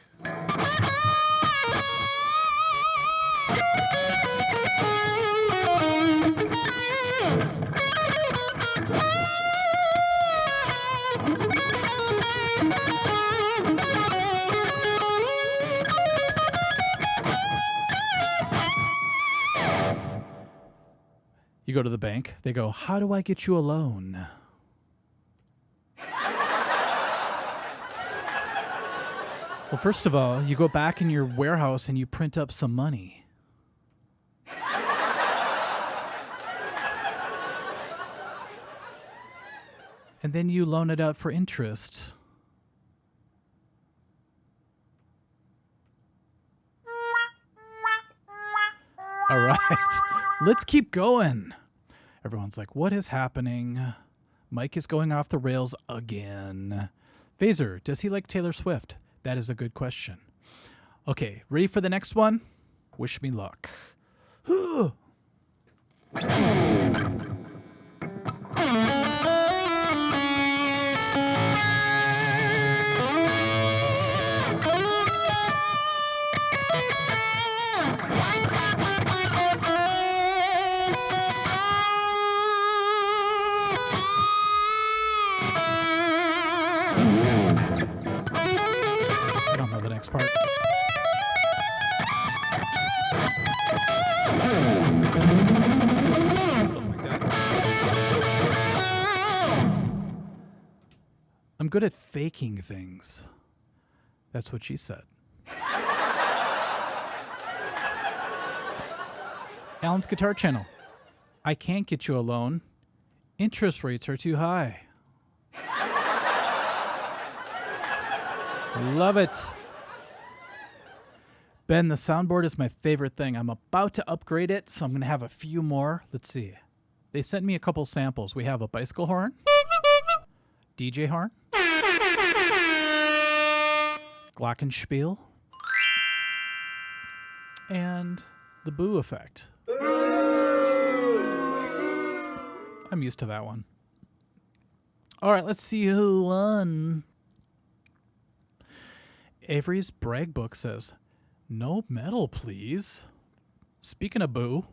You go to the bank. They go, how do I get you a loan? Well, first of all, you go back in your warehouse and you print up some money. And then you loan it out for interest. All right, let's keep going. Everyone's like, what is happening? Mike is going off the rails again. Phaser, does he like Taylor Swift? That is a good question. Okay, ready for the next one? Wish me luck. I don't know the next part. Something like that. I'm good at faking things. That's what she said. Alan's Guitar Channel. I can't get you a loan. Interest rates are too high. Love it. Ben, the soundboard is my favorite thing. I'm about to upgrade it, so I'm going to have a few more. Let's see. They sent me a couple samples. We have a bicycle horn, DJ horn, glockenspiel, and the boo effect. I'm used to that one. All right, let's see who won. Avery's brag book says, no metal, please. Speaking of boo,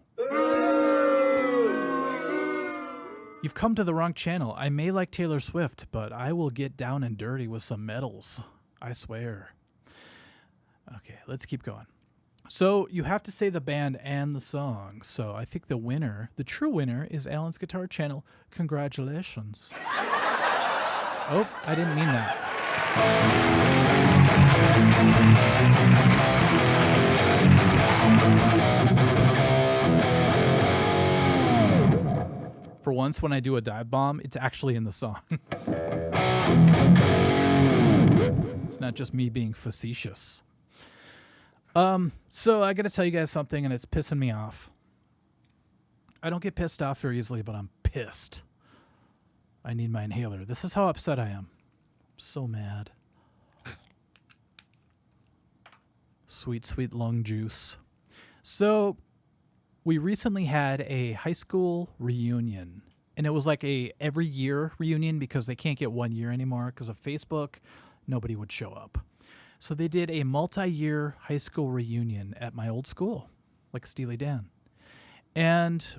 you've come to the wrong channel. I may like Taylor Swift, but I will get down and dirty with some metals. I swear. Okay, let's keep going. So you have to say the band and the song. So I think the winner, the true winner, is Alan's Guitar Channel. Congratulations. Oh, I didn't mean that. For once, when I do a dive bomb, it's actually in the song. It's not just me being facetious. So I got to tell you guys something, and it's pissing me off. I don't get pissed off very easily, but I'm pissed. I need my inhaler. This is how upset I am. I'm so mad. Sweet, sweet lung juice. So we recently had a high school reunion, and it was like a every year reunion because they can't get 1 year anymore because of Facebook. Nobody would show up. So they did a multi-year high school reunion at my old school, like Steely Dan. And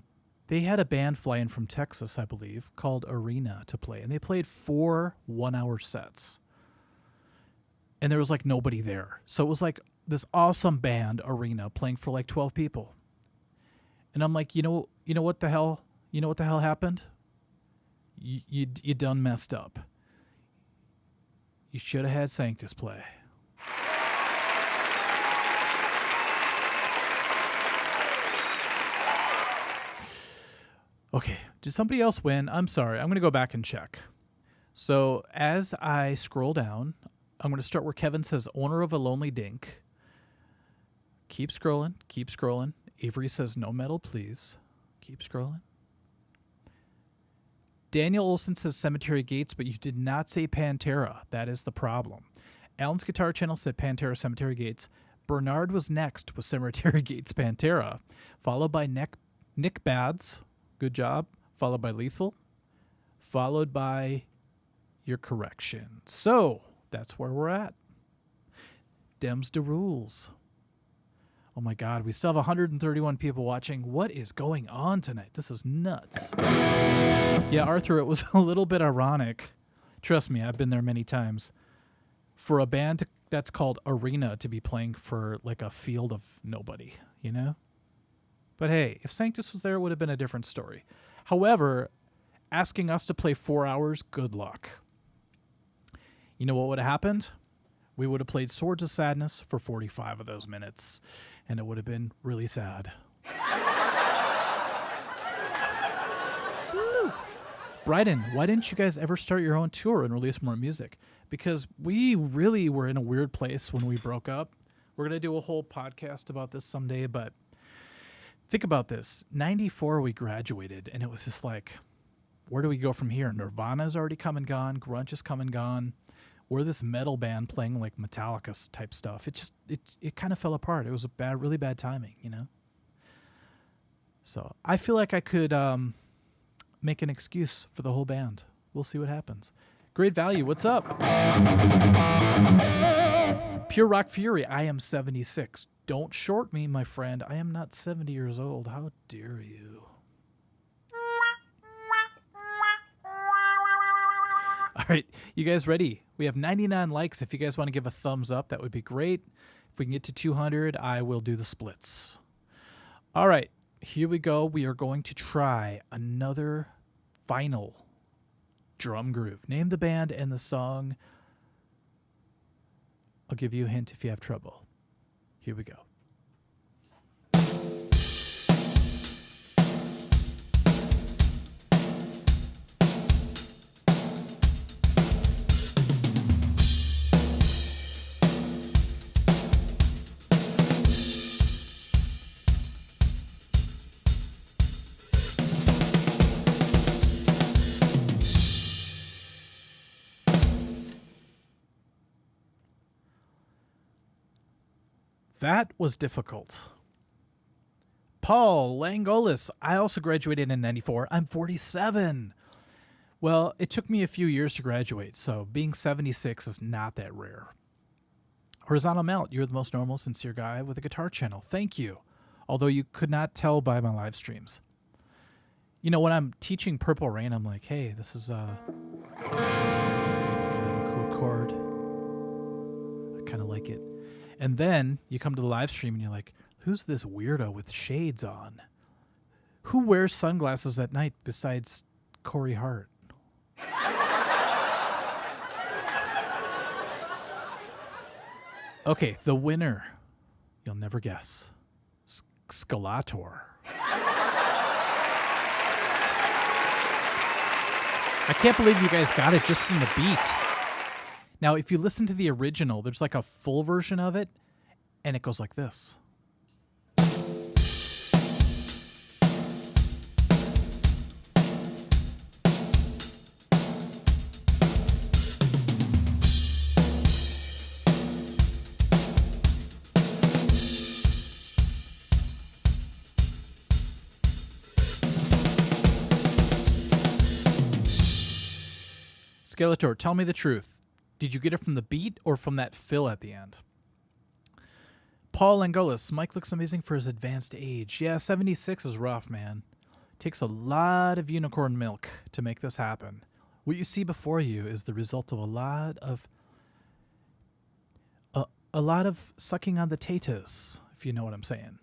They had a band fly in from Texas, I believe, called Arena to play, and they played 4 one-hour sets. And there was like nobody there. So it was like this awesome band, Arena, playing for like 12 people. And I'm like, you know what the hell? You know what the hell happened? You done messed up. You should have had Sanctus play. Okay, did somebody else win? I'm sorry. I'm going to go back and check. So as I scroll down, I'm going to start where Kevin says, owner of a lonely dink. Keep scrolling, keep scrolling. Avery says, no metal, please. Keep scrolling. Daniel Olson says Cemetery Gates, but you did not say Pantera. That is the problem. Alan's Guitar Channel said Pantera, Cemetery Gates. Bernard was next with Cemetery Gates, Pantera, followed by Nick Bads. Good job. Followed by Lethal. Followed by your correction. So that's where we're at. Dems the rules. Oh my God, we still have 131 people watching. What is going on tonight? This is nuts. Yeah, Arthur, it was a little bit ironic. Trust me, I've been there many times. For a band that's called Arena to be playing for like a field of nobody, you know? But hey, if Sanctus was there, it would have been a different story. However, asking us to play 4 hours, good luck. You know what would have happened? We would have played Swords of Sadness for 45 of those minutes, and it would have been really sad. Woo! Bryden, why didn't you guys ever start your own tour and release more music? Because we really were in a weird place when we broke up. We're going to do a whole podcast about this someday, but think about this. 94, we graduated, and it was just like, where do we go from here? Nirvana's already come and gone. Grunge has come and gone. We're this metal band playing like Metallica type stuff. It kind of fell apart. It was a really bad timing, you know? So I feel like I could make an excuse for the whole band. We'll see what happens. Great Value, what's up? Pure Rock Fury, I am 76. Don't short me, my friend. I am not 70 years old. How dare you? All right, you guys ready? We have 99 likes. If you guys want to give a thumbs up, that would be great. If we can get to 200, I will do the splits. All right, here we go. We are going to try another final drum groove. Name the band and the song. I'll give you a hint if you have trouble. Here we go. That was difficult. Paul Langolis. I also graduated in 94. I'm 47. Well, it took me a few years to graduate, so being 76 is not that rare. Horizontal Melt, you're the most normal, sincere guy with a guitar channel. Thank you. Although you could not tell by my live streams. You know, when I'm teaching Purple Rain, I'm like, hey, this is kind of a cool chord. I kind of like it. And then you come to the live stream and you're like, who's this weirdo with shades on? Who wears sunglasses at night besides Corey Hart? Okay, the winner. You'll never guess. Scalator. I can't believe you guys got it just from the beat. Now, if you listen to the original, there's like a full version of it, and it goes like this. Skeletor, tell me the truth. Did you get it from the beat or from that fill at the end? Paul Angolis, Mike looks amazing for his advanced age. Yeah, 76 is rough, man. Takes a lot of unicorn milk to make this happen. What you see before you is the result of a lot of sucking on the tatus, if you know what I'm saying.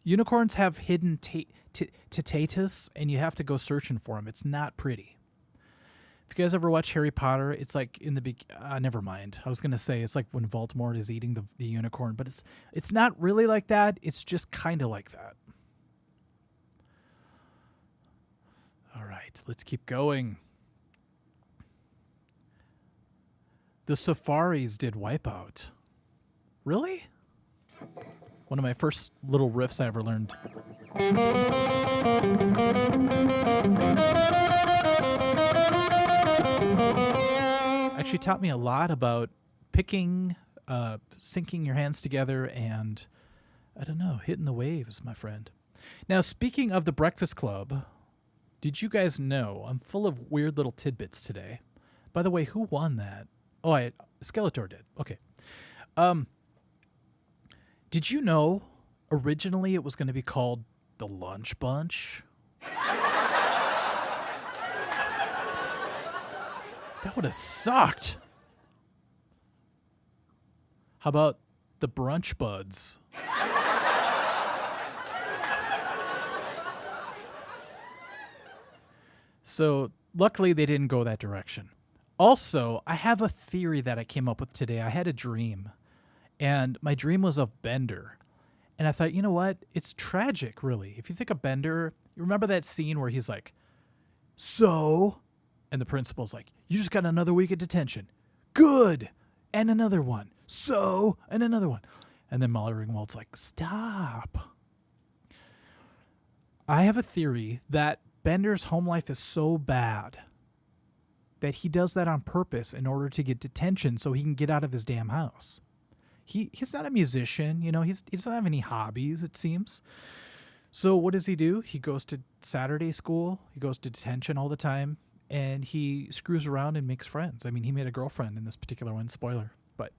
Unicorns have hidden tatus, and you have to go searching for them. It's not pretty. If you guys ever watch Harry Potter, it's like in the never mind. I was gonna say it's like when Voldemort is eating the unicorn, but it's not really like that. It's just kind of like that. All right, let's keep going. The Safaris did Wipeout. Really? One of my first little riffs I ever learned. Actually taught me a lot about picking, syncing your hands together, and I don't know, hitting the waves, my friend. Now, speaking of the Breakfast Club, did you guys know I'm full of weird little tidbits today? By the way, who won that? Oh, Skeletor did. Okay. Did you know originally it was going to be called the Lunch Bunch? That would have sucked. How about the Brunch Buds? So luckily they didn't go that direction. Also, I have a theory that I came up with today. I had a dream, and my dream was of Bender. And I thought, you know what? It's tragic, really. If you think of Bender, you remember that scene where he's like, so? And the principal's like, you just got another week of detention. Good. And another one. So? And another one. And then Molly Ringwald's like, stop. I have a theory that Bender's home life is so bad that he does that on purpose in order to get detention so he can get out of his damn house. He's not a musician, you know, he doesn't have any hobbies, it seems. So what does he do? He goes to Saturday school, he goes to detention all the time, and he screws around and makes friends. I mean, he made a girlfriend in this particular one, spoiler. But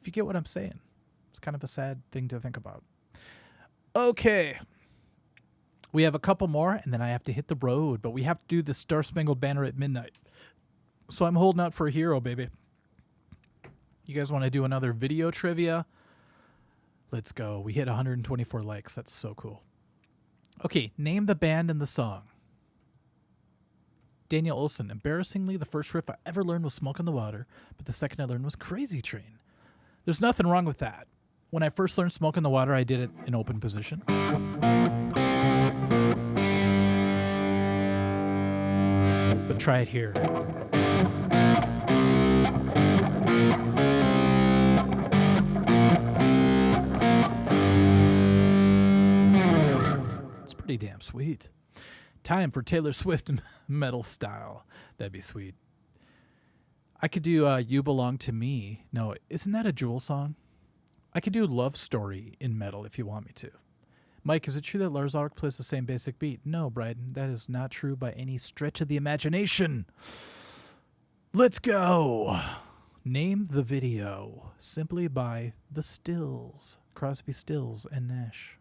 if you get what I'm saying, it's kind of a sad thing to think about. Okay. We have a couple more, and then I have to hit the road, but we have to do the Star Spangled Banner at midnight. So I'm holding out for a hero, baby. You guys want to do another video trivia? Let's go. We hit 124 likes. That's so cool. Okay, name the band and the song. Daniel Olson. Embarrassingly, the first riff I ever learned was Smoke on the Water, but the second I learned was Crazy Train. There's nothing wrong with that. When I first learned Smoke on the Water, I did it in open position. But try it here. It's pretty damn sweet. Time for Taylor Swift metal style. That'd be sweet. I could do You Belong to Me. No, isn't that a Jewel song? I could do Love Story in metal if you want me to. Mike, is it true that Lars Ulrich plays the same basic beat? No, Bryden, that is not true by any stretch of the imagination. Let's go. Name the video simply by The Stills, Crosby, Stills, and Nash.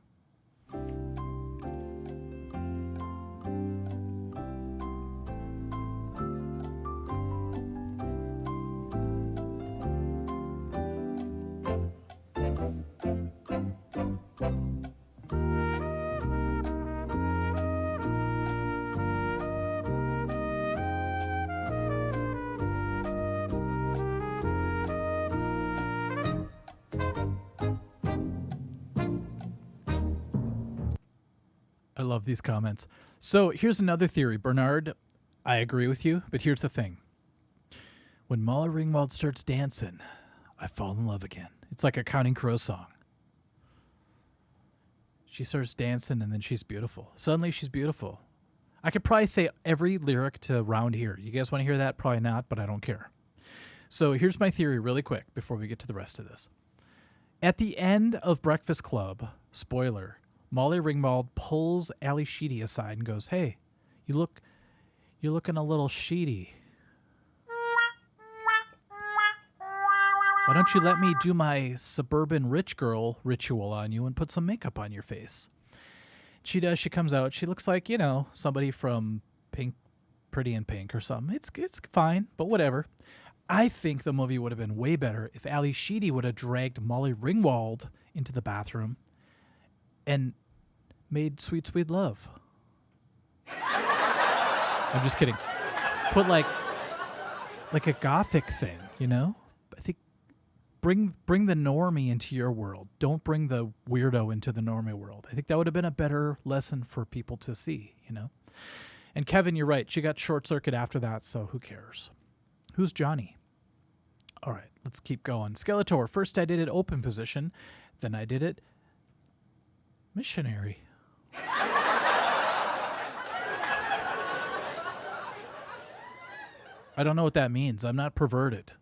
I love these comments. So here's another theory. Bernard, I agree with you, but here's the thing. When Molly Ringwald starts dancing, I fall in love again. It's like a Counting Crows song. She starts dancing and then she's beautiful. Suddenly she's beautiful. I could probably say every lyric to Round Here. You guys want to hear that? Probably not, but I don't care. So here's my theory really quick before we get to the rest of this. At the end of Breakfast Club, spoiler, Molly Ringwald pulls Ali Sheedy aside and goes, hey, you're looking a little sheedy. Why don't you let me do my suburban rich girl ritual on you and put some makeup on your face? She does. She comes out. She looks like, you know, somebody from Pretty in Pink or something. It's fine, but whatever. I think the movie would have been way better if Ali Sheedy would have dragged Molly Ringwald into the bathroom and made Sweet Sweet Love. I'm just kidding. Put like a gothic thing, you know? I think bring the normie into your world. Don't bring the weirdo into the normie world. I think that would have been a better lesson for people to see, you know? And Kevin, you're right. She got short circuit after that, so who cares? Who's Johnny? All right, let's keep going. Skeletor. First I did it open position, then I did it missionary. I don't know what that means. I'm not perverted.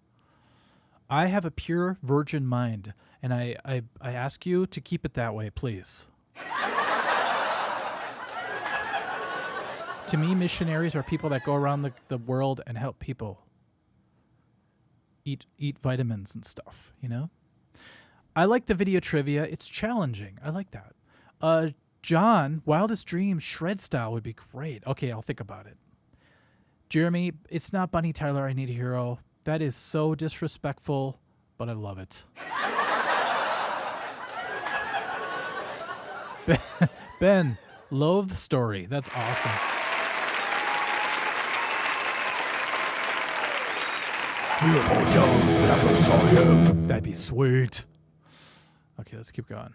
I have a pure virgin mind, and I ask you to keep it that way, please. To me, missionaries are people that go around the world and help people eat vitamins and stuff, you know? I like the video trivia. It's challenging. I like that. John, Wildest Dreams shred style would be great. Okay, I'll think about it. Jeremy, it's not Bunny Tyler, I Need a Hero. That is so disrespectful, but I love it. Ben, Loathe Story. That's awesome. When I first saw you. That'd be sweet. Okay, let's keep going.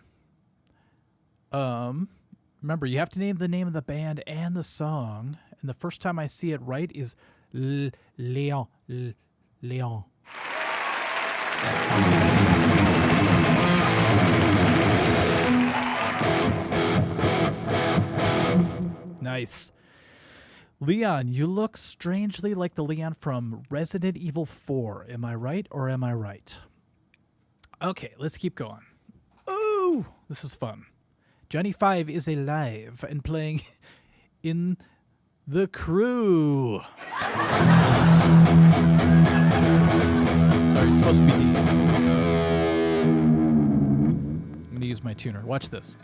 Remember, you have to name the name of the band and the song. And the first time I see it right is Leon. Leon. Nice. Leon, you look strangely like the Leon from Resident Evil 4. Am I right or am I right? Okay, let's keep going. Ooh, this is fun. Johnny 5 is alive and playing in The Crew. Sorry, it's supposed to be D. I'm going to use my tuner. Watch this.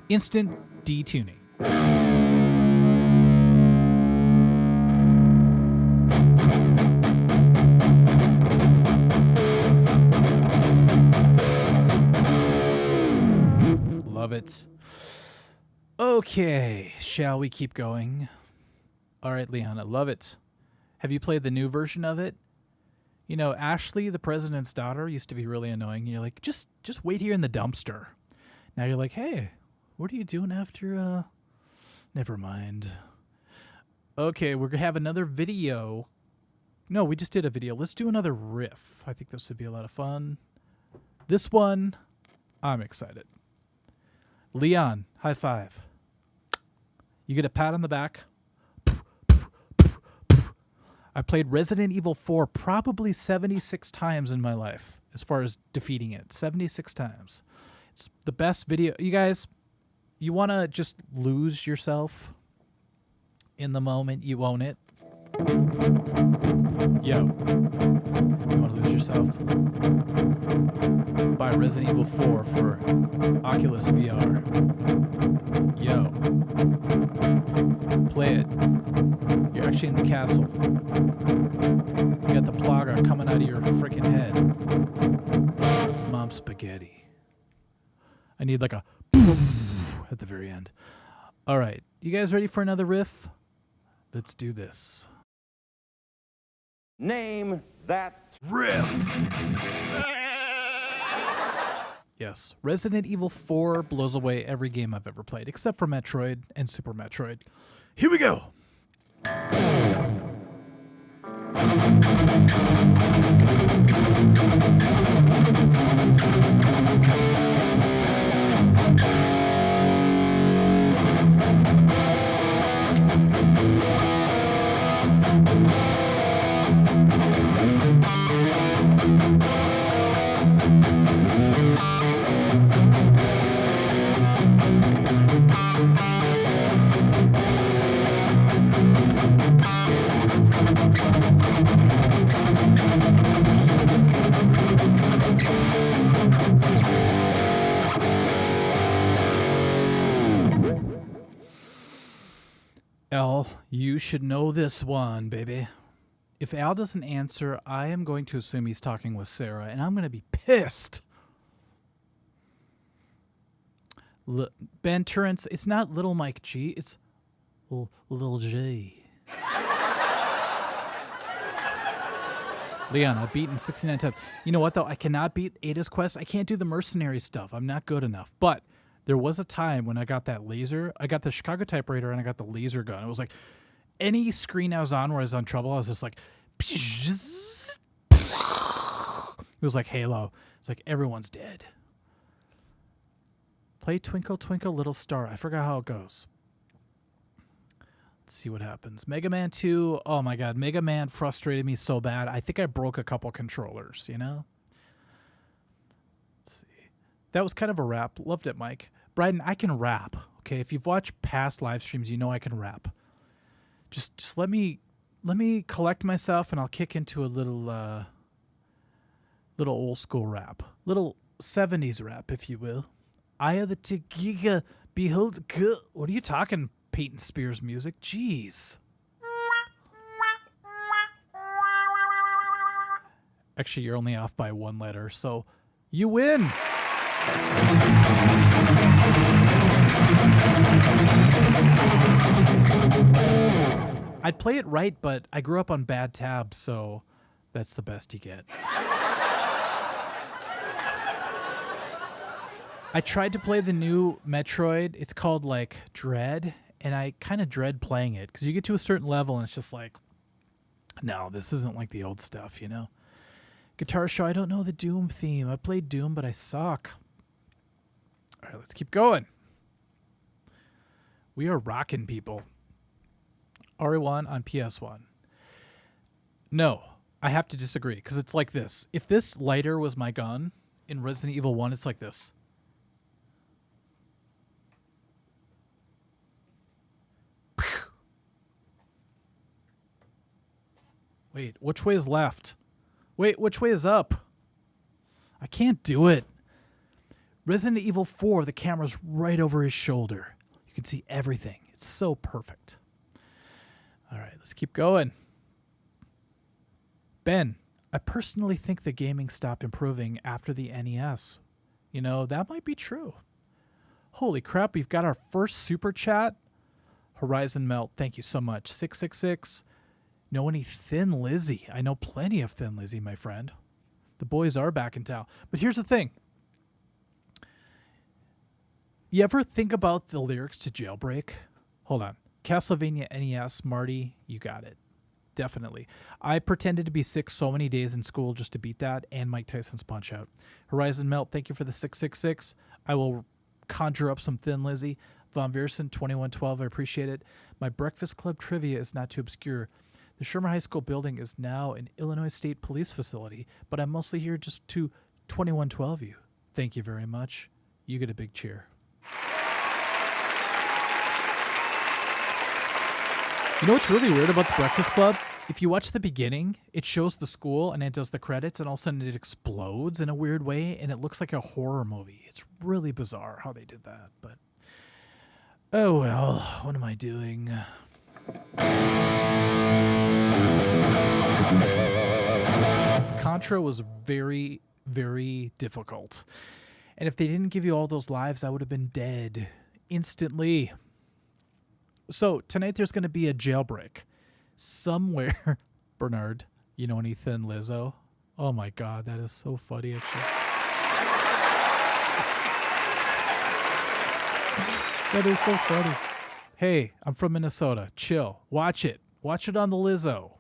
Instant detuning. Love it. Okay, shall we keep going? All right, Leon, I love it. Have you played the new version of it? You know, Ashley, the president's daughter, used to be really annoying. You're like, just wait here in the dumpster. Now you're like, hey, what are you doing after, never mind. Okay, we're going to have another video. No, we just did a video. Let's do another riff. I think this would be a lot of fun. This one, I'm excited. Leon, high five. You get a pat on the back. I played Resident Evil 4 probably 76 times in my life as far as defeating it. 76 times. It's the best video. You guys, you want to just lose yourself in the moment you own it? Yo, you want to lose yourself? Buy Resident Evil 4 for Oculus VR. Yo, play it. You're actually in the castle. You got the Plaga coming out of your freaking head. Mom spaghetti. I need like a at the very end. All right, you guys ready for another riff? Let's do this. Name that Riff. Yes, Resident Evil 4 blows away every game I've ever played, except for Metroid and Super Metroid. Here we go. You should know this one, baby. If Al doesn't answer, I am going to assume he's talking with Sarah, and I'm going to be pissed. Ben Turrence, it's not Little Mike G, it's Lil J. Leon, I've beaten 69 times. You know what, though? I cannot beat Ada's Quest. I can't do the mercenary stuff. I'm not good enough. But there was a time when I got that laser. I got the Chicago typewriter, and I got the laser gun. It was like any screen I was on where I was on trouble, I was just like... It was like Halo. It's like everyone's dead. Play Twinkle Twinkle Little Star. I forgot how it goes. Let's see what happens. Mega Man 2. Oh my god, Mega Man frustrated me so bad. I think I broke a couple controllers, you know? Let's see. That was kind of a rap. Loved it, Mike. Bryden, I can rap. Okay, if you've watched past live streams, you know I can rap. Just let me collect myself and I'll kick into a little old school rap. Little 70s rap, if you will. Eye of the Giga, behold the... What are you talking, Peyton Spears music? Jeez. Actually, you're only off by one letter, so you win. I'd play it right, but I grew up on bad tabs, so that's the best you get. I tried to play the new Metroid. It's called, like, Dread, and I kind of dread playing it because you get to a certain level and it's just like, no, this isn't like the old stuff, you know? Guitar Show, I don't know the Doom theme. I played Doom, but I suck. All right, let's keep going. We are rocking, people. RE1 on PS1. No, I have to disagree because it's like this. If this lighter was my gun in Resident Evil 1, it's like this. Wait, which way is left? Wait, which way is up? I can't do it. Resident Evil 4, the camera's right over his shoulder. You can see everything. It's so perfect. All right, let's keep going. Ben, I personally think the gaming stopped improving after the NES. You know, that might be true. Holy crap, we've got our first super chat. Horizon Melt, thank you so much. 666. Know any Thin Lizzy? I know plenty of Thin Lizzy, my friend. The boys are back in town. But here's the thing. You ever think about the lyrics to Jailbreak? Hold on. Castlevania NES, Marty, you got it. Definitely. I pretended to be sick so many days in school just to beat that, and Mike Tyson's Punch-Out. Horizon Melt, thank you for the 666. I will conjure up some Thin Lizzy. Von Viersen, 2112, I appreciate it. My Breakfast Club trivia is not too obscure. The Shermer High School building is now an Illinois State Police facility, but I'm mostly here just to 2112 you. Thank you very much. You get a big cheer. You know what's really weird about the Breakfast Club? If you watch the beginning, it shows the school and it does the credits, and all of a sudden it explodes in a weird way, and it looks like a horror movie. It's really bizarre how they did that, but oh well, what am I doing? Contra was very, very difficult. And if they didn't give you all those lives, I would have been dead instantly. So tonight there's going to be a jailbreak somewhere. Bernard, you know any Thin Lizzo? Oh my God, that is so funny, actually. That is so funny. Hey, I'm from Minnesota. Chill. Watch it. Watch it on the Lizzo.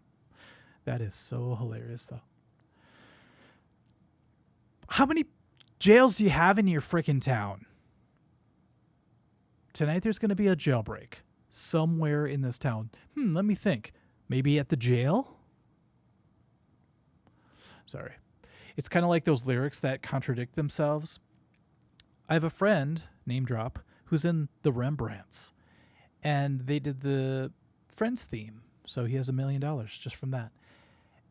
That is so hilarious, though. How many jails do you have in your frickin' town? Tonight there's going to be a jailbreak somewhere in this town. Let me think. Maybe at the jail? Sorry. It's kind of like those lyrics that contradict themselves. I have a friend, name drop, who's in the Rembrandts. And they did the Friends theme. So he has $1 million just from that.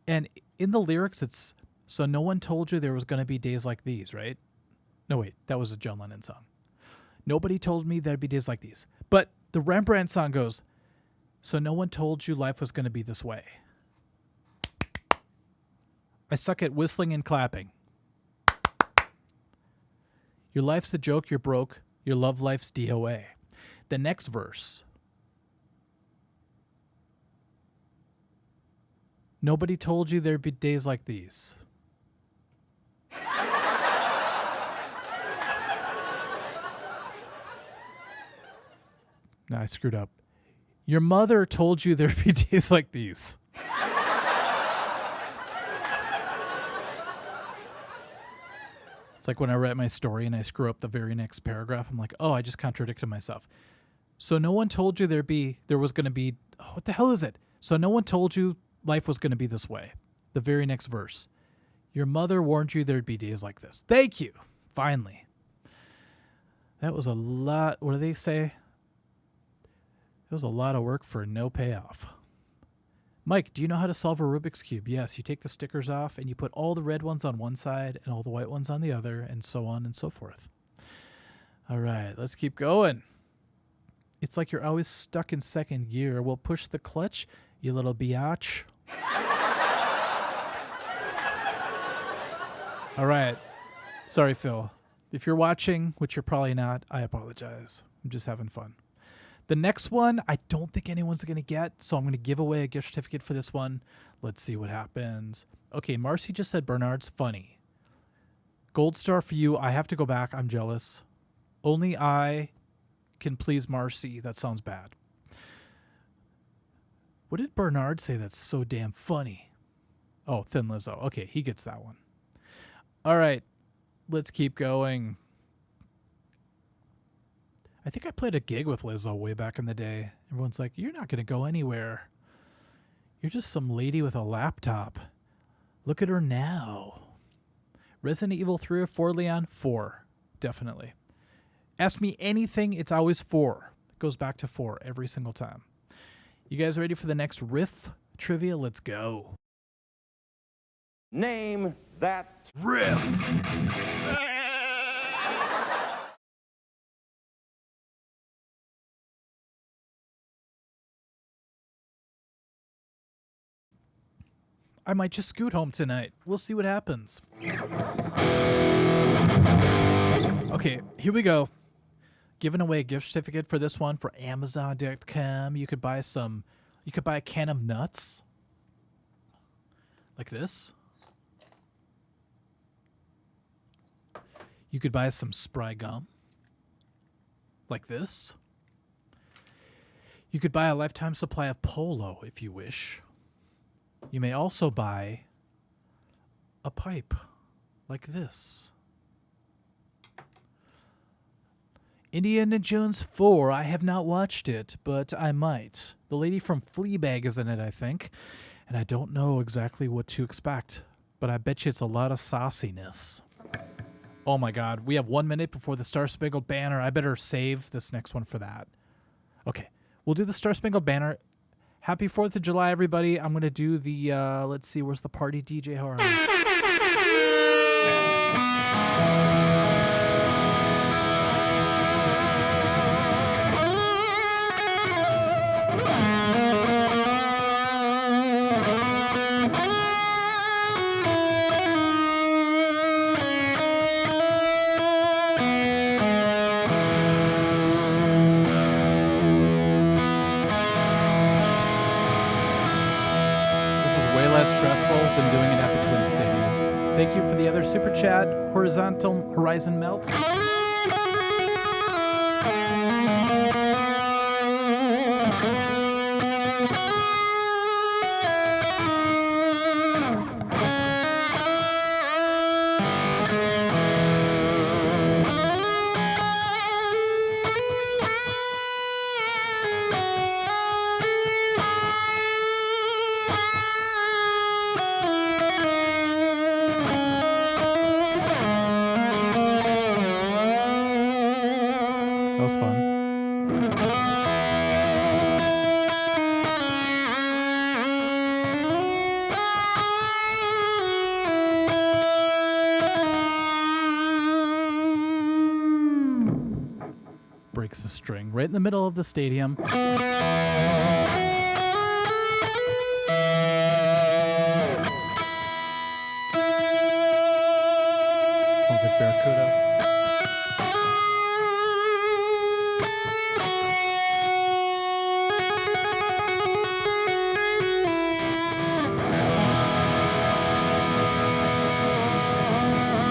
And in the lyrics, it's, so no one told you there was going to be days like these, right? No, wait, that was a John Lennon song. Nobody told me there'd be days like these. But the Rembrandt song goes, So no one told you life was going to be this way. I suck at whistling and clapping. Your life's a joke, you're broke. Your love life's DOA. The next verse. Nobody told you there'd be days like these. No, I screwed up. Your mother told you there'd be days like these. It's like when I write my story and I screw up the very next paragraph. I'm like, oh, I just contradicted myself. So no one told you there was going to be, oh, what the hell is it? So no one told you life was going to be this way. The very next verse. Your mother warned you there'd be days like this. Thank you. Finally. That was a lot. What do they say? It was a lot of work for no payoff. Mike, do you know how to solve a Rubik's Cube? Yes, you take the stickers off and you put all the red ones on one side and all the white ones on the other, and so on and so forth. All right, let's keep going. It's like you're always stuck in second gear. Well, push the clutch, you little biatch. All right. Sorry, Phil. If you're watching, which you're probably not, I apologize. I'm just having fun. The next one, I don't think anyone's going to get, so I'm going to give away a gift certificate for this one. Let's see what happens. Okay, Marcy just said Bernard's funny. Gold star for you. I have to go back. I'm jealous. Only I can please Marcy. That sounds bad. What did Bernard say that's so damn funny? Oh, Thin Lizzo. Okay, he gets that one. All right, let's keep going. I think I played a gig with Lizzo way back in the day. Everyone's like, you're not going to go anywhere. You're just some lady with a laptop. Look at her now. Resident Evil 3 or 4, Leon? 4, definitely. Ask me anything, it's always 4. It goes back to 4 every single time. You guys ready for the next riff trivia? Let's go. Name that Riff. I might just scoot home tonight. We'll see what happens. Okay, here we go. Giving away a gift certificate for this one for Amazon.com. You could buy a can of nuts. Like this. You could buy some Spry gum. Like this. You could buy a lifetime supply of Polo if you wish. You may also buy a pipe like this. Indiana Jones 4, I have not watched it, but I might. The lady from Fleabag is in it, I think, and I don't know exactly what to expect, but I bet you it's a lot of sauciness. Oh my God, we have 1 minute before the Star Spangled Banner. I better save this next one for that. Okay, we'll do the Star Spangled Banner. Happy 4th of July, everybody. I'm going to do the, let's see, where's the party DJ? How are we? Stressful than doing it at the Twin Stadium. Thank you for the other super chat. Horizon Melt. That was fun. Breaks the string right in the middle of the stadium. Sounds like Barracuda.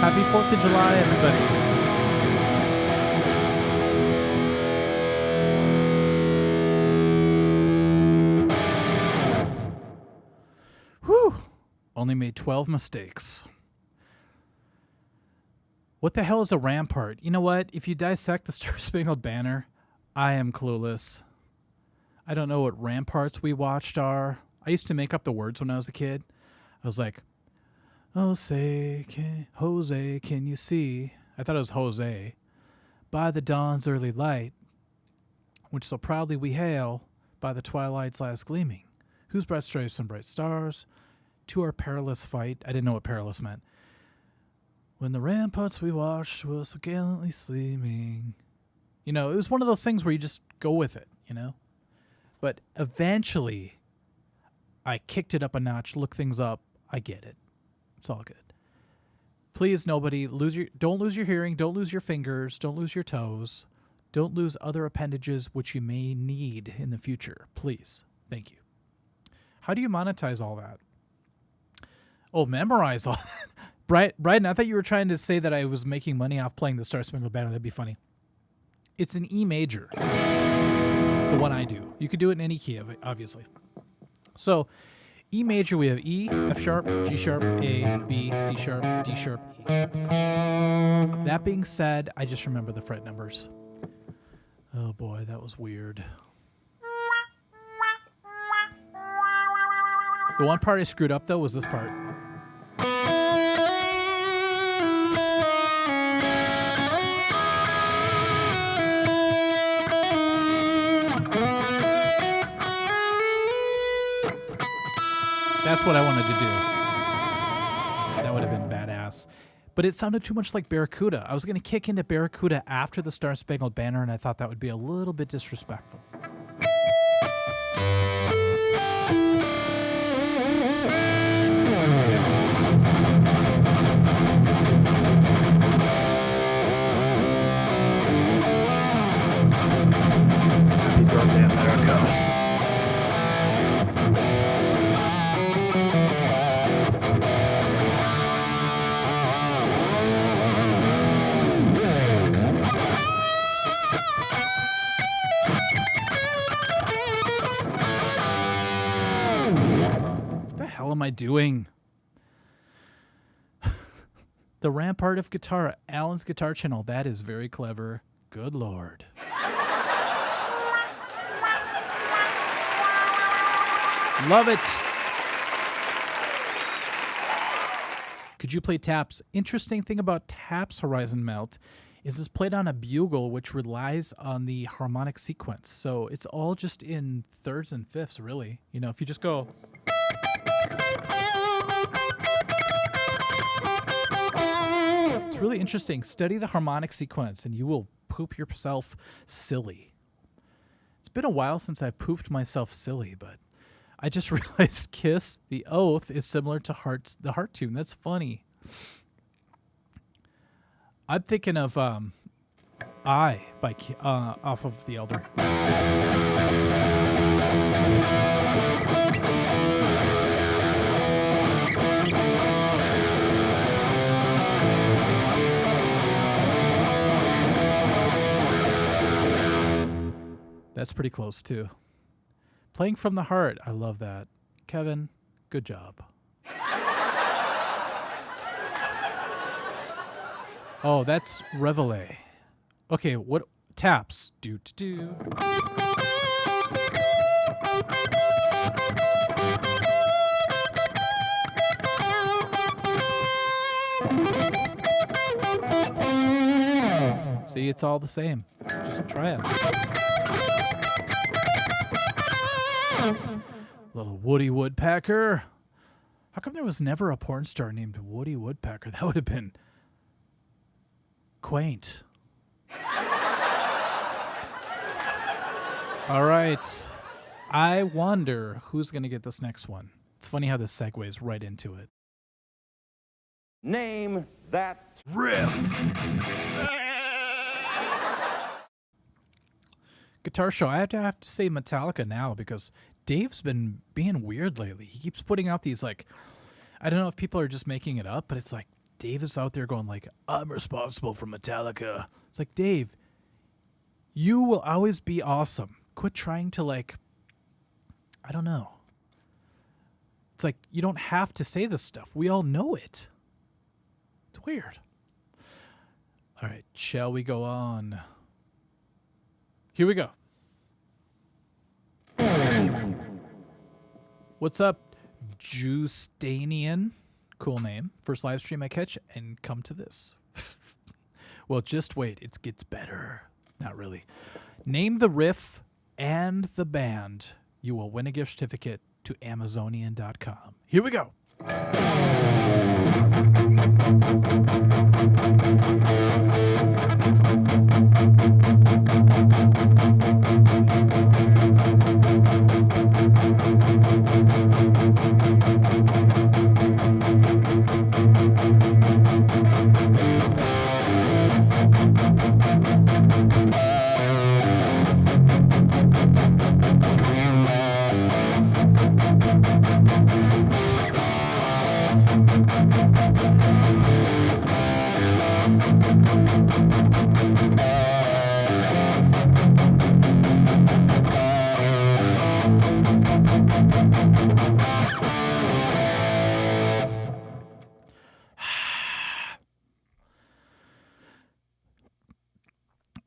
Happy 4th of July, everybody. Whew. Only made 12 mistakes. What the hell is a rampart? You know what? If you dissect the Star Spangled Banner, I am clueless. I don't know what ramparts we watched are. I used to make up the words when I was a kid. I was like, oh, say, Jose, can you see? I thought it was Jose. By the dawn's early light, which so proudly we hail, by the twilight's last gleaming, whose bright stripes and bright stars, to our perilous fight. I didn't know what perilous meant. When the ramparts we watched was so gallantly sleeping. You know, it was one of those things where you just go with it, you know? But eventually, I kicked it up a notch, looked things up. I get it. It's all good. Please, nobody, don't lose your hearing, don't lose your fingers, don't lose your toes, don't lose other appendages which you may need in the future. Please. Thank you. How do you monetize all that? Oh, memorize all that. Bryden, I thought you were trying to say that I was making money off playing the Star Spangled Banner. That'd be funny. It's an E major, the one I do. You could do it in any key, obviously. So, E major, we have E, F sharp, G sharp, A, B, C sharp, D sharp, E. That being said, I just remember the fret numbers. Oh boy, that was weird. The one part I screwed up, though, was this part. That's what I wanted to do. That would have been badass. But it sounded too much like Barracuda. I was going to kick into Barracuda after the Star Spangled Banner, and I thought that would be a little bit disrespectful. Happy birthday, America. What am I doing? The Rampart of Guitar, Alan's Guitar Channel. That is very clever. Good Lord. Love it. Could you play taps? Interesting thing about taps, Horizon Melt, is it's played on a bugle, which relies on the harmonic sequence. So it's all just in thirds and fifths, really. You know, if you just go... It's really interesting. Study the harmonic sequence and you will poop yourself silly. It's been a while since I pooped myself silly, but I just realized Kiss, the Oath, is similar to the Heart tune. That's funny. I'm thinking of I by off of The Elder. That's pretty close, too. Playing from the heart. I love that. Kevin, good job. Oh, that's Reveille. Okay, what taps? Do. See, it's all the same. Just try it. Little Woody Woodpecker. How come there was never a porn star named Woody Woodpecker? That would have been quaint. All right. I wonder who's going to get this next one. It's funny how this segues right into it. Name that Riff. Guitar show. I have to say Metallica now because Dave's been being weird lately. He keeps putting out these like, I don't know if people are just making it up, but it's like Dave is out there going like, I'm responsible for Metallica. It's like, Dave, you will always be awesome. Quit trying to like, I don't know. It's like you don't have to say this stuff. We all know it. It's weird. All right, shall we go on? Here we go. What's up, Justanian? Cool name. First live stream I catch, and come to this. Well, just wait. It gets better. Not really. Name the riff and the band. You will win a gift certificate to Amazonian.com. Here we go.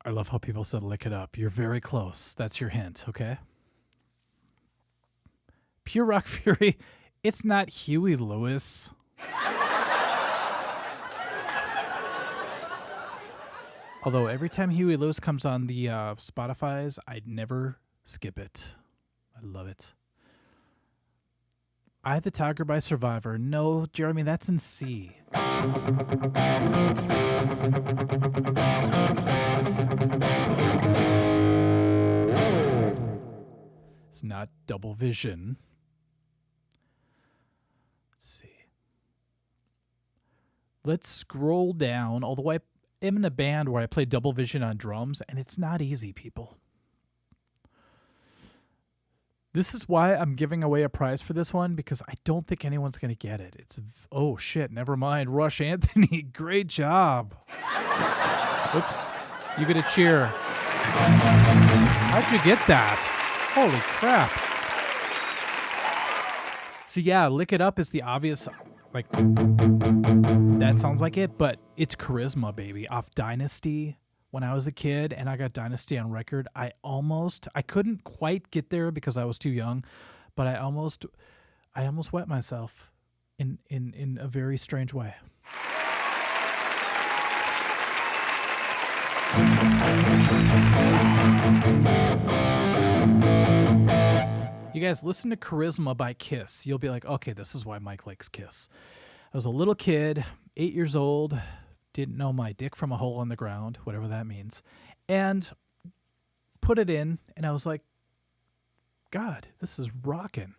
I love how people said lick it up. You're very close. That's your hint, okay? Pure Rock Fury, it's not Huey Lewis. Although every time Huey Lewis comes on the Spotify's, I'd never skip it. I love it. Eye the Tiger by Survivor. No, Jeremy, that's in C. It's not Double Vision. Let's see. Let's scroll down, although I am in a band where I play Double Vision on drums, and it's not easy, people. This is why I'm giving away a prize for this one, because I don't think anyone's going to get it. It's, oh shit, never mind. Rush Anthony, great job. Oops, you get a cheer. How'd you get that? Holy crap. So yeah, Lick It Up is the obvious, like, that sounds like it, but it's Charisma, baby, off Dynasty. When I was a kid and I got Dynasty on record, I couldn't quite get there because I was too young, but I almost wet myself in a very strange way. You guys listen to Charisma by Kiss. You'll be like, okay, this is why Mike likes Kiss. I was a little kid, 8 years old, didn't know my dick from a hole in the ground, whatever that means, and put it in, and I was like, God, this is rocking.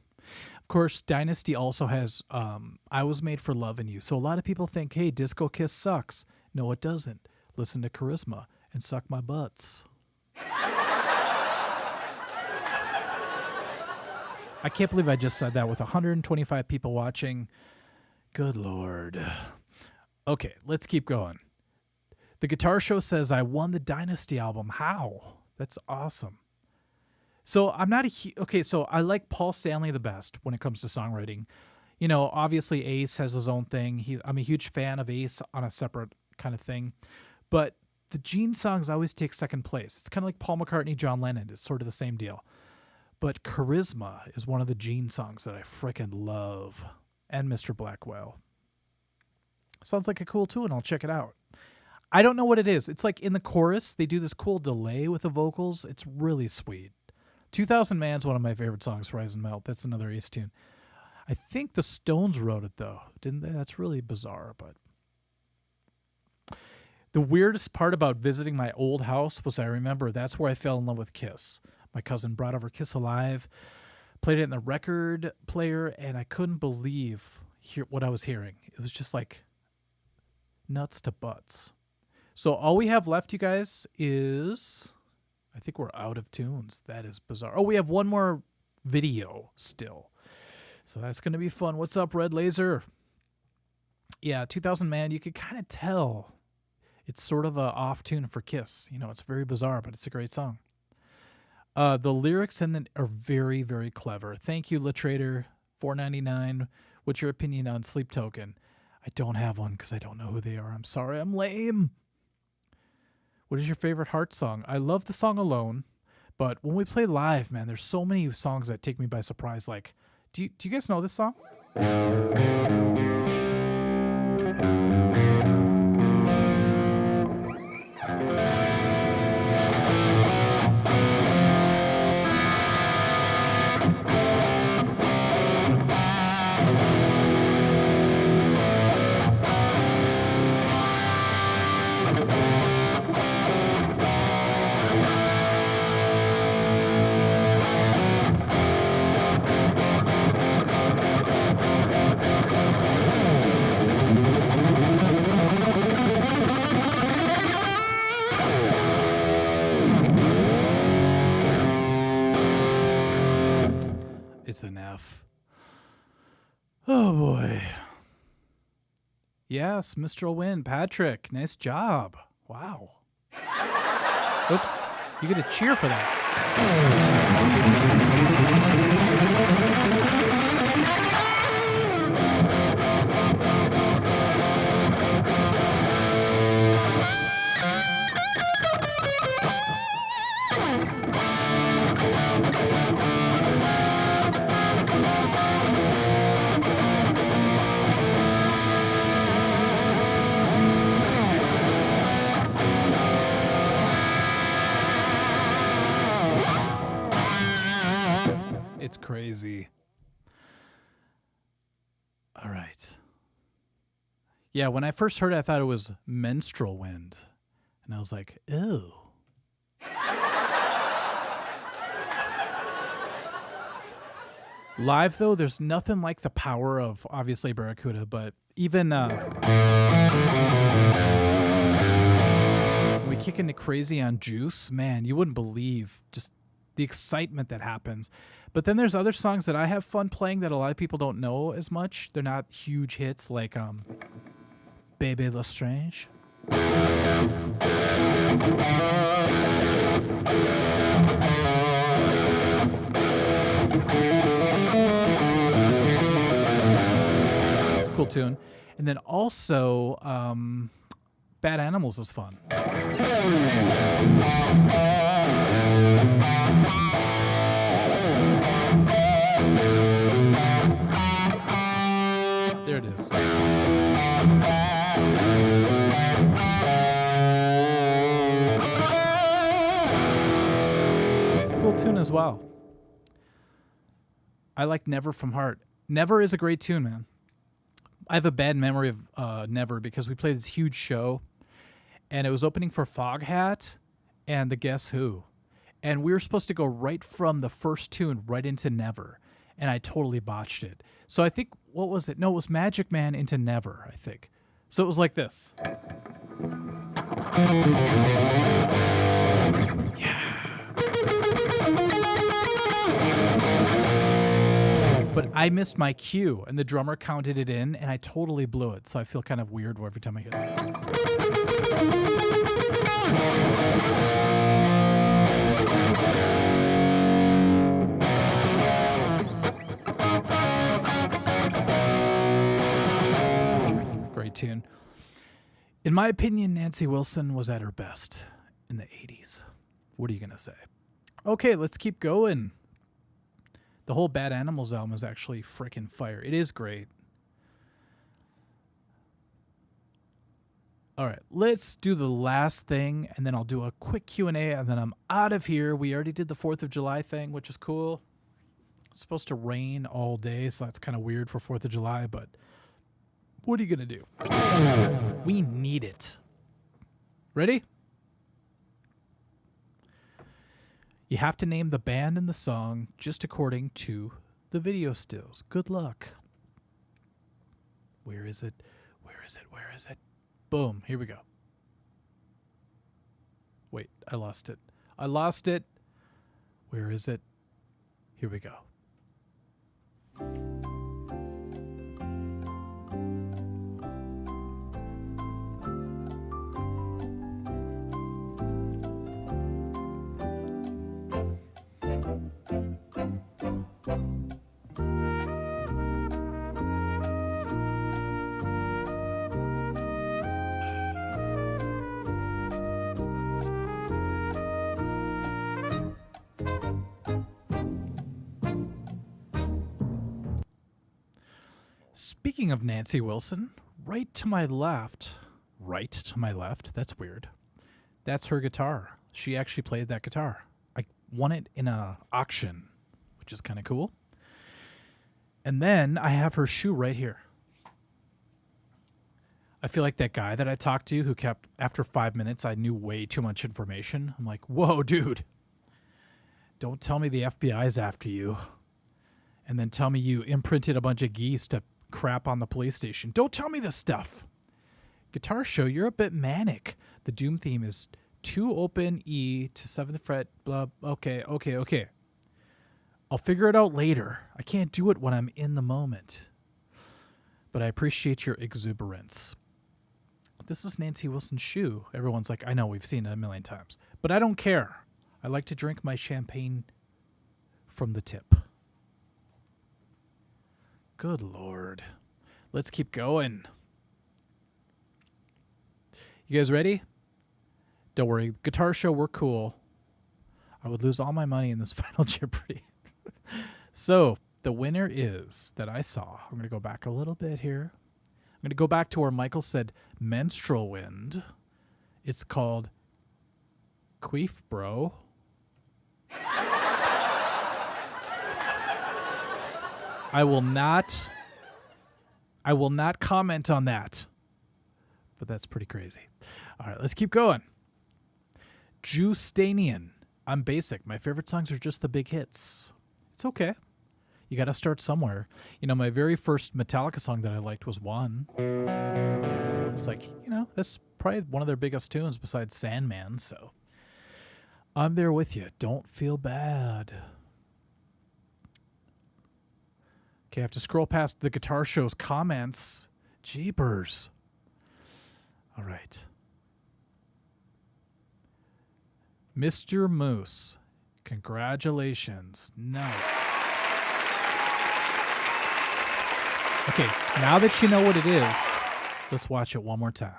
Of course, Dynasty also has I Was Made for Loving You. So a lot of people think, hey, Disco Kiss sucks. No, it doesn't. Listen to Charisma and suck my butts. I can't believe I just said that with 125 people watching. Good Lord. Okay, let's keep going. The Guitar Show says, I won the Dynasty album. How? That's awesome. So I'm not so I like Paul Stanley the best when it comes to songwriting. You know, obviously Ace has his own thing. I'm a huge fan of Ace on a separate kind of thing. But the Gene songs always take second place. It's kind of like Paul McCartney, John Lennon. It's sort of the same deal. But Charisma is one of the Gene songs that I frickin' love. And Mr. Blackwell. Sounds like a cool tune. I'll check it out. I don't know what it is. It's like in the chorus, they do this cool delay with the vocals. It's really sweet. 2000 Man's one of my favorite songs, Rise and Melt. That's another Ace tune. I think the Stones wrote it, though. Didn't they? That's really bizarre, but... The weirdest part about visiting my old house was I remember that's where I fell in love with Kiss. My cousin brought over Kiss Alive, played it in the record player, and I couldn't believe what I was hearing. It was just like... nuts to butts. So all we have left, you guys, is... I think we're out of tunes. That is bizarre. Oh, we have one more video still. So that's going to be fun. What's up, Red Laser? Yeah, 2000 Man, you could kind of tell it's sort of a off tune for Kiss. You know, it's very bizarre, but it's a great song. The lyrics in it are very, very clever. Thank you, Litrator, $4.99. What's your opinion on Sleep Token? I don't have one because I don't know who they are. I'm sorry, I'm lame. What is your favorite Heart song? I love the song Alone, but when we play live, man, there's so many songs that take me by surprise. Like, do you guys know this song? It's an F. Oh boy. Yes, Mr. Win, Patrick, nice job. Wow. Oops, you get a cheer for that. It's crazy. All right. Yeah, when I first heard it, I thought it was Menstrual Wind. And I was like, ew. Live, though, there's nothing like the power of, obviously, Barracuda, but even we kick into crazy on Juice, man, you wouldn't believe just the excitement that happens. But then there's other songs that I have fun playing that a lot of people don't know as much. They're not huge hits like Baby Lestrange. It's a cool tune. And then also Bad Animals is fun. There it is. It's a cool tune as well. I like Never from Heart. Never is a great tune, man. I have a bad memory of Never because we played this huge show and it was opening for Foghat and the Guess Who. And we were supposed to go right from the first tune right into Never. And I totally botched it. So I think, what was it? No, it was Magic Man into Never, I think. So it was like this. Yeah. But I missed my cue, and the drummer counted it in, and I totally blew it. So I feel kind of weird every time I hear this. Great tune. In my opinion, Nancy Wilson was at her best in the 80s. What are you going to say? Okay, let's keep going. The whole Bad Animals album is actually freaking fire. It is great. All right, let's do the last thing, and then I'll do a quick Q&A, and then I'm out of here. We already did the 4th of July thing, which is cool. It's supposed to rain all day, so that's kind of weird for 4th of July, but what are you going to do? We need it. Ready? You have to name the band and the song just according to the video stills. Good luck. Where is it? Where is it? Where is it? Boom. Here we go. Wait, I lost it. I lost it. Where is it? Here we go. Speaking of Nancy Wilson, right to my left, that's weird. That's her guitar. She actually played that guitar. I won it in a auction, which is kind of cool. And then I have her shoe right here. I feel like that guy that I talked to who kept, after 5 minutes, I knew way too much information. I'm like, whoa, dude. Don't tell me the FBI's after you. And then tell me you imprinted a bunch of geese to crap on the police station. Don't tell me this stuff. Guitar show, you're a bit manic. The Doom theme is 2 open E to 7th fret, blah. Okay. I'll figure it out later. I can't do it when I'm in the moment. But I appreciate your exuberance. This is Nancy Wilson's shoe. Everyone's like, I know, we've seen it a million times. But I don't care. I like to drink my champagne from the tip. Good Lord. Let's keep going. You guys ready? Don't worry. Guitar show, we're cool. I would lose all my money in this Final Jeopardy. So, the winner is, that I saw, I'm going to go back a little bit here. I'm going to go back to where Michael said menstrual wind. It's called Queef Bro. I will not comment on that. But that's pretty crazy. All right, let's keep going. Justanian. I'm basic. My favorite songs are just the big hits. It's okay. You got to start somewhere. You know, my very first Metallica song that I liked was One. It's like, you know, that's probably one of their biggest tunes besides Sandman. So I'm there with you. Don't feel bad. Okay, I have to scroll past the guitar show's comments. Jeepers. All right. Mr. Moose, congratulations. Nice. Okay, now that you know what it is, let's watch it one more time.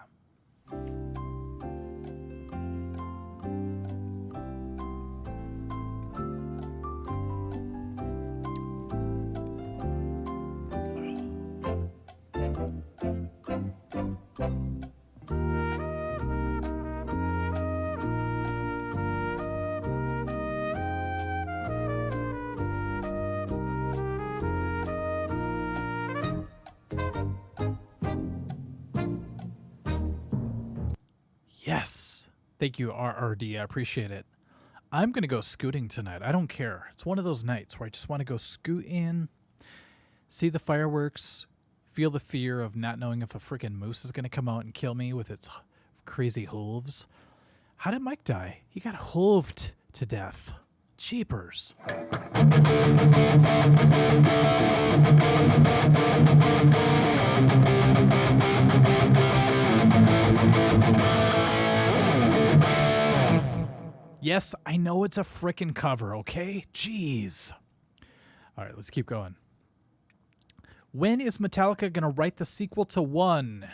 Yes. Thank you, RRD. I appreciate it. I'm going to go scooting tonight. I don't care. It's one of those nights where I just want to go scoot in, see the fireworks, feel the fear of not knowing if a freaking moose is going to come out and kill me with its crazy hooves. How did Mike die? He got hooved to death. Jeepers. Yes, I know it's a frickin' cover, okay? Jeez. All right, let's keep going. When is Metallica going to write the sequel to One?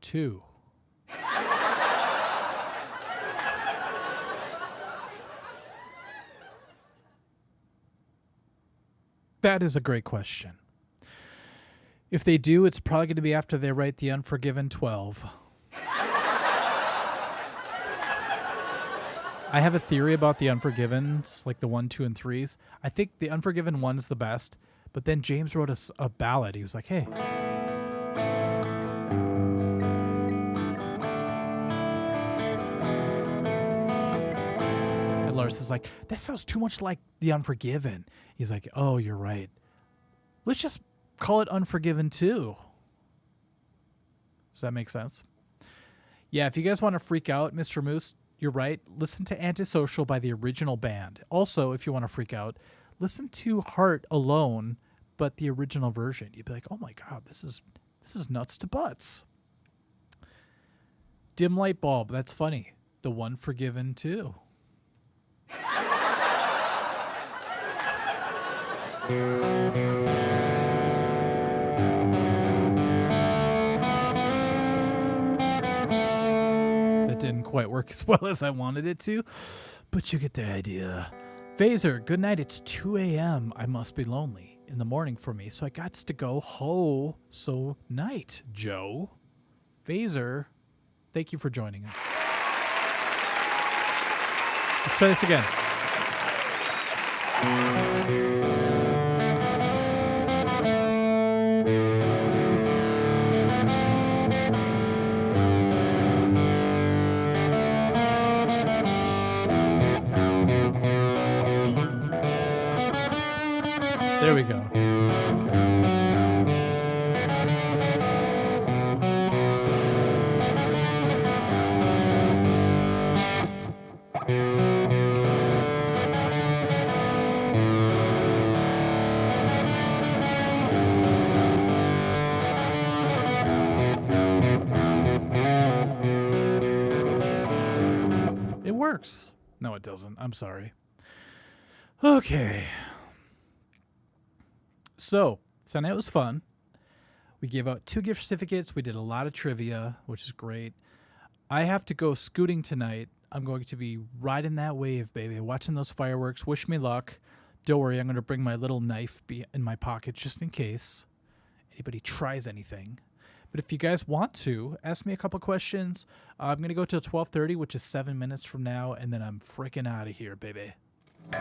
2. That is a great question. If they do, it's probably going to be after they write The Unforgiven 12. I have a theory about The Unforgivens, like the 1, 2, and 3s. I think The Unforgiven 1's the best, but then James wrote a ballad. He was like, hey. And Lars is like, that sounds too much like The Unforgiven. He's like, oh, you're right. Let's just call it Unforgiven 2. Does that make sense? Yeah, if you guys want to freak out, Mr. Moose, you're right. Listen to Antisocial by the original band. Also, if you want to freak out, listen to Heart alone, but the original version. You'd be like, oh my God, this is nuts to butts. Dim light bulb, that's funny. The one Forgiven too. That didn't quite work as well as I wanted it to, but you get the idea. Phaser, good night. It's 2 a.m. I must be lonely in the morning for me, so I got to go ho. So night, Joe. Phaser, thank you for joining us. Let's try this again. There we go. It works. No, it doesn't. I'm sorry. Okay. So, tonight was fun. We gave out 2 gift certificates. We did a lot of trivia, which is great. I have to go scooting tonight. I'm going to be riding that wave, baby, watching those fireworks. Wish me luck. Don't worry, I'm going to bring my little knife in my pocket just in case anybody tries anything. But if you guys want to, ask me a couple questions. I'm going to go till 12:30, which is 7 minutes from now, and then I'm freaking out of here, baby. What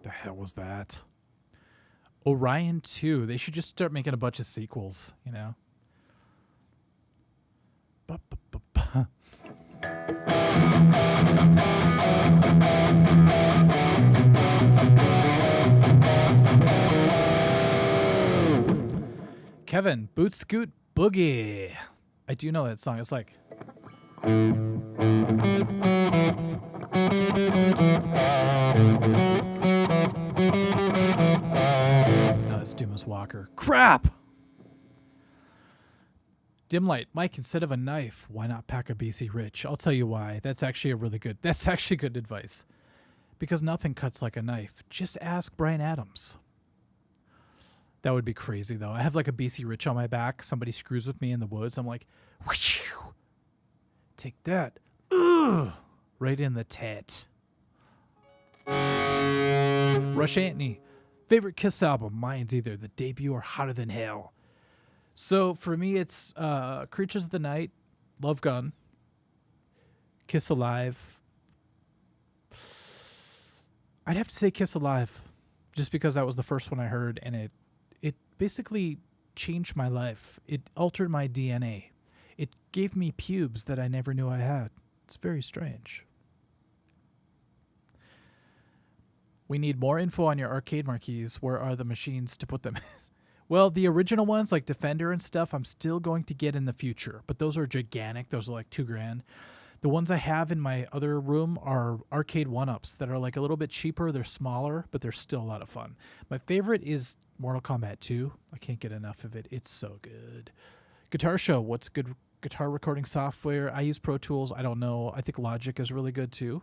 the hell was that? Orion 2. They should just start making a bunch of sequels, you know? Kevin, Boot Scoot Boogie. I do know that song. It's like... No, that's Dumas Walker. Crap! Dim light, Mike, instead of a knife, why not pack a BC Rich? I'll tell you why. That's actually good advice. Because nothing cuts like a knife. Just ask Bryan Adams. That would be crazy, though. I have like a BC Rich on my back. Somebody screws with me in the woods. I'm like, whoosh, take that. Ugh, right in the tat. Rush Antony, favorite Kiss album? Mine's either the debut or Hotter Than Hell. So for me, it's Creatures of the Night, Love Gun, Kiss Alive. I'd have to say Kiss Alive, just because that was the first one I heard, and it basically changed my life. It altered my DNA. It gave me pubes that I never knew I had. It's very strange. We need more info on your arcade marquees. Where are the machines to put them? Well, the original ones, like Defender and stuff, I'm still going to get in the future. But those are gigantic. Those are like $2,000. The ones I have in my other room are arcade one-ups that are like a little bit cheaper. They're smaller, but they're still a lot of fun. My favorite is Mortal Kombat 2. I can't get enough of it. It's so good. Guitar Show. What's good guitar recording software? I use Pro Tools. I don't know. I think Logic is really good too.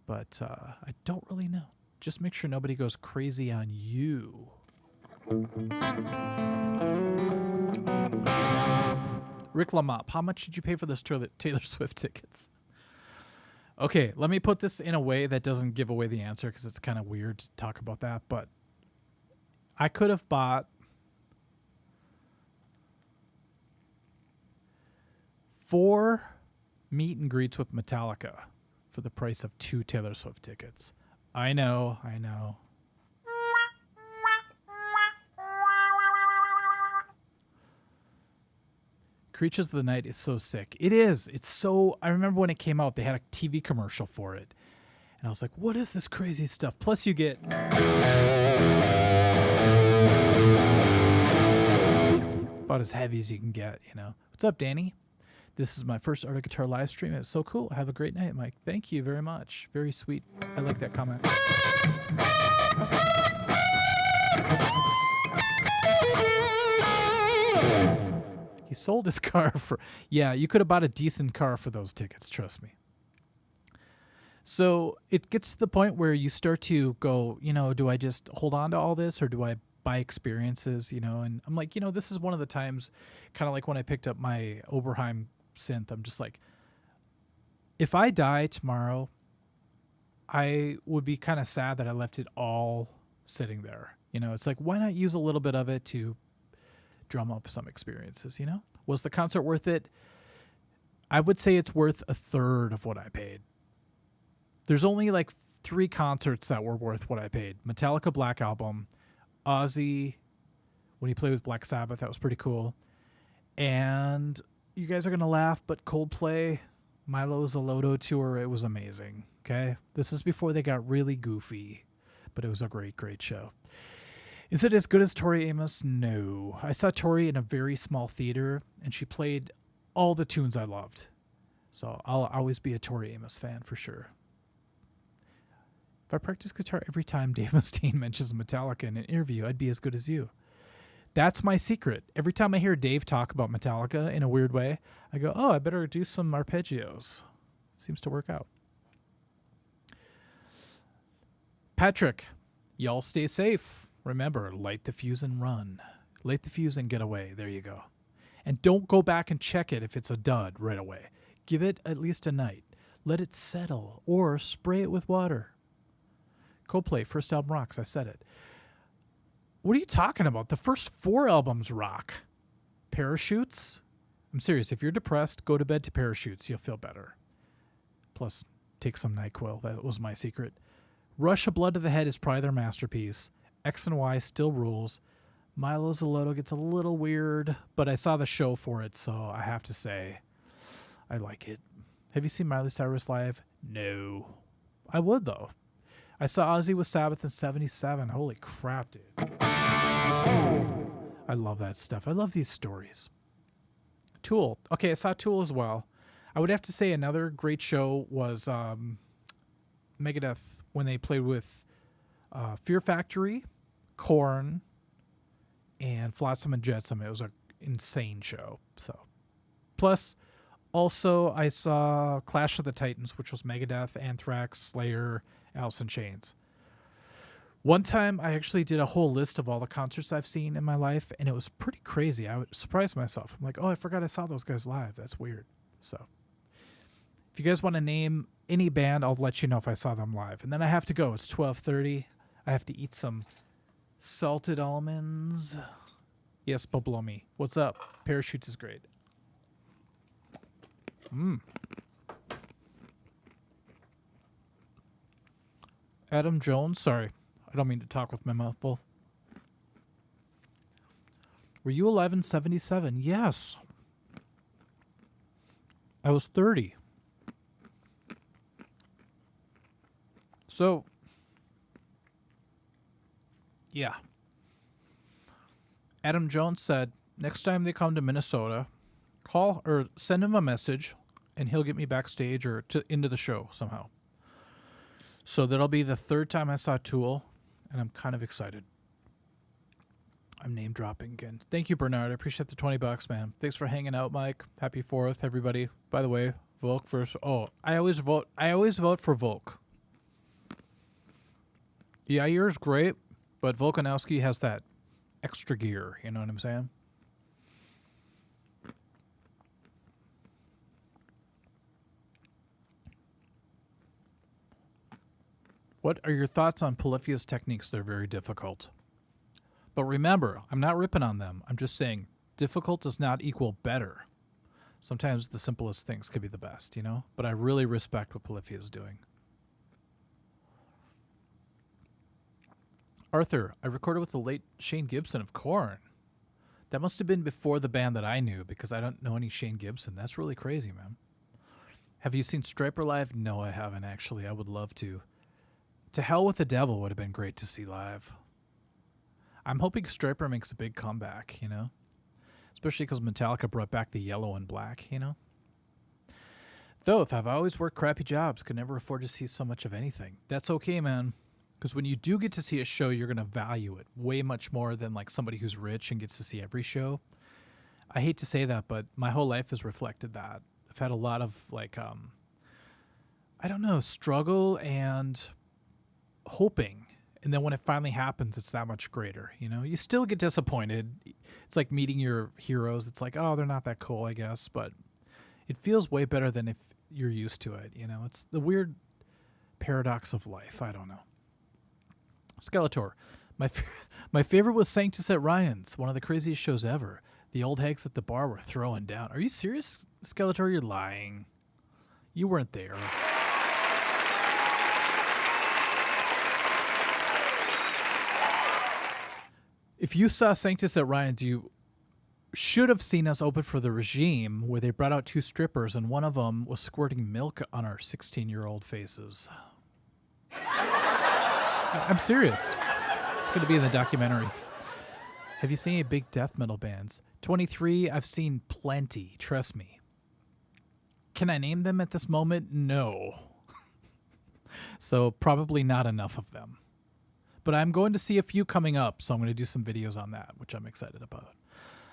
But I don't really know. Just make sure nobody goes crazy on you. Rick Lamop, how much did you pay for those Taylor Swift tickets? Okay, let me put this in a way that doesn't give away the answer because it's kind of weird to talk about that, but I could have bought 4 meet and greets with Metallica for the price of 2 Taylor Swift tickets. I know. Creatures of the Night is so sick. It is. It's so. I remember when it came out, they had a TV commercial for it, and I was like, "What is this crazy stuff?" Plus, you get about as heavy as you can get. You know. What's up, Danny? This is my first Arctic Guitar live stream. It's so cool. Have a great night, Mike. Thank you very much. Very sweet. I like that comment. He sold his car for... Yeah, you could have bought a decent car for those tickets, trust me. So it gets to the point where you start to go, you know, do I just hold on to all this or do I buy experiences, you know? And I'm like, you know, this is one of the times, kind of like when I picked up my Oberheim synth, I'm just like, if I die tomorrow, I would be kind of sad that I left it all sitting there. You know, it's like, why not use a little bit of it to drum up some experiences, you know? Was the concert worth it? I would say it's worth a third of what I paid. There's only like 3 concerts that were worth what I paid. Metallica Black Album, Ozzy, when he played with Black Sabbath, that was pretty cool. And you guys are going to laugh, but Coldplay, Milo Zaloto tour, it was amazing, okay? This is before they got really goofy, but it was a great, great show. Is it as good as Tori Amos? No. I saw Tori in a very small theater, and she played all the tunes I loved. So I'll always be a Tori Amos fan for sure. If I practice guitar every time Dave Mustaine mentions Metallica in an interview, I'd be as good as you. That's my secret. Every time I hear Dave talk about Metallica in a weird way, I go, oh, I better do some arpeggios. Seems to work out. Patrick, y'all stay safe. Remember, light the fuse and run. Light the fuse and get away. There you go. And don't go back and check it if it's a dud right away. Give it at least a night. Let it settle or spray it with water. Coldplay, first album rocks. I said it. What are you talking about? The first 4 albums rock. Parachutes? I'm serious. If you're depressed, go to bed to Parachutes. You'll feel better. Plus, take some NyQuil. That was my secret. Rush of Blood to the Head is probably their masterpiece. X and Y still rules. Milo Zaloto gets a little weird, but I saw the show for it, so I have to say I like it. Have you seen Miley Cyrus live? No. I would, though. I saw Ozzy with Sabbath in 77. Holy crap, dude. I love that stuff. I love these stories. Tool. Okay, I saw Tool as well. I would have to say another great show was Megadeth when they played with Fear Factory, Korn, and Flotsam and Jetsam. It was an insane show. So, plus, also I saw Clash of the Titans, which was Megadeth, Anthrax, Slayer, Alice in Chains. One time, I actually did a whole list of all the concerts I've seen in my life, and it was pretty crazy. I would surprise myself. I'm like, oh, I forgot I saw those guys live. That's weird. So, if you guys want to name any band, I'll let you know if I saw them live. And then I have to go. It's 12:30. I have to eat some salted almonds. Yes, Boblomi. What's up? Parachutes is great. Adam Jones. Sorry. I don't mean to talk with my mouth full. Were you alive in 77? Yes. I was 30. So, yeah. Adam Jones said, next time they come to Minnesota, call or send him a message, and he'll get me backstage or into the show somehow. So that'll be the 3rd time I saw Tool, and I'm kind of excited. I'm name dropping again. Thank you, Bernard. I appreciate the $20, man. Thanks for hanging out, Mike. Happy 4th, everybody. By the way, Volk first. Oh, I always vote for Volk. Yair's great, but Volkanovski has that extra gear. You know what I'm saying? What are your thoughts on Polyphia's techniques? They're very difficult. But remember, I'm not ripping on them. I'm just saying difficult does not equal better. Sometimes the simplest things could be the best, you know? But I really respect what Polyphia is doing. Arthur, I recorded with the late Shane Gibson of Korn. That must have been before the band that I knew because I don't know any Shane Gibson. That's really crazy, man. Have you seen Striper live? No, I haven't actually. I would love to. To Hell with the Devil would have been great to see live. I'm hoping Striper makes a big comeback, you know? Especially because Metallica brought back the yellow and black, you know? Thoth, I've always worked crappy jobs, could never afford to see so much of anything. That's okay, man. Because when you do get to see a show, you're going to value it way much more than like somebody who's rich and gets to see every show. I hate to say that, but my whole life has reflected that. I've had a lot of like, I don't know, struggle and hoping. And then when it finally happens, it's that much greater, you know? You still get disappointed. It's like meeting your heroes. It's like, oh, they're not that cool, I guess. But it feels way better than if you're used to it, you know? It's the weird paradox of life. I don't know. Skeletor. My favorite was Sanctus at Ryan's, one of the craziest shows ever. The old hags at the bar were throwing down. Are you serious, Skeletor? You're lying. You weren't there. If you saw Sanctus at Ryan's, you should have seen us open for the Regime, where they brought out 2 strippers, and one of them was squirting milk on our 16-year-old faces. I'm serious. It's going to be in the documentary. Have you seen any big death metal bands? 23, I've seen plenty, trust me. Can I name them at this moment? No. So probably not enough of them. But I'm going to see a few coming up, so I'm going to do some videos on that, which I'm excited about.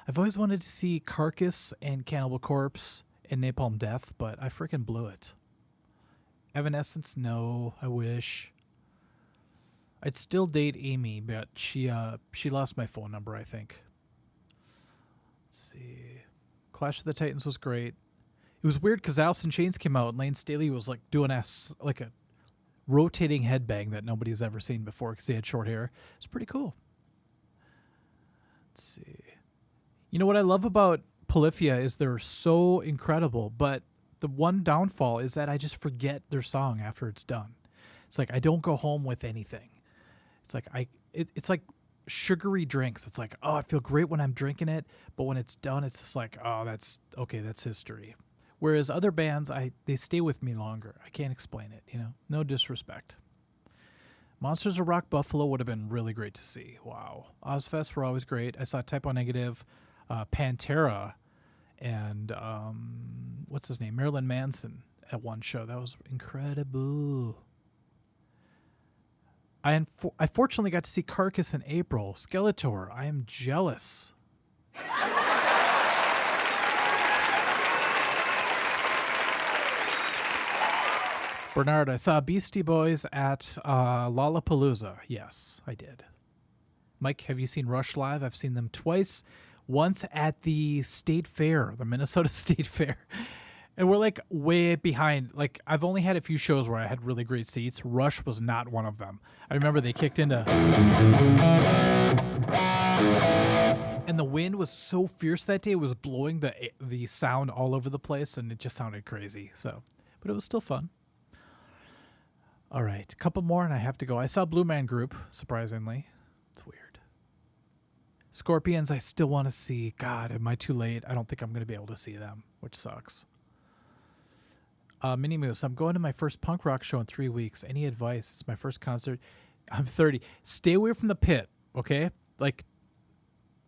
I've always wanted to see Carcass and Cannibal Corpse and Napalm Death, but I freaking blew it. Evanescence, no, I wish. I'd still date Amy, but she lost my phone number, I think. Let's see. Clash of the Titans was great. It was weird because Alice in Chains came out and Lane Staley was like doing like a rotating headbang that nobody's ever seen before because he had short hair. It's pretty cool. Let's see. You know what I love about Polyphia is they're so incredible, but the one downfall is that I just forget their song after it's done. It's like I don't go home with anything. It's like it's like sugary drinks. It's like, oh, I feel great when I'm drinking it, but when it's done, it's just like, oh, that's okay, that's history. Whereas other bands, they stay with me longer. I can't explain it, you know? No disrespect. Monsters of Rock Buffalo would have been really great to see. Wow. Ozfest were always great. I saw Typo Negative, Pantera, and what's his name? Marilyn Manson at one show. That was incredible. I fortunately got to see Carcass in April. Skeletor, I am jealous. Bernard, I saw Beastie Boys at Lollapalooza. Yes, I did. Mike, have you seen Rush live? I've seen them twice. Once at the State Fair, the Minnesota State Fair. And we're like way behind. Like I've only had a few shows where I had really great seats. Rush was not one of them. I remember they kicked into... And the wind was so fierce that day. It was blowing the sound all over the place, and it just sounded crazy. So, but it was still fun. All right, a couple more and I have to go. I saw Blue Man Group, surprisingly. It's weird. Scorpions, I still want to see. God, am I too late? I don't think I'm going to be able to see them, which sucks. Mini Moose, I'm going to my first punk rock show in 3 weeks. Any advice? It's my first concert. I'm 30. Stay away from the pit, okay? Like,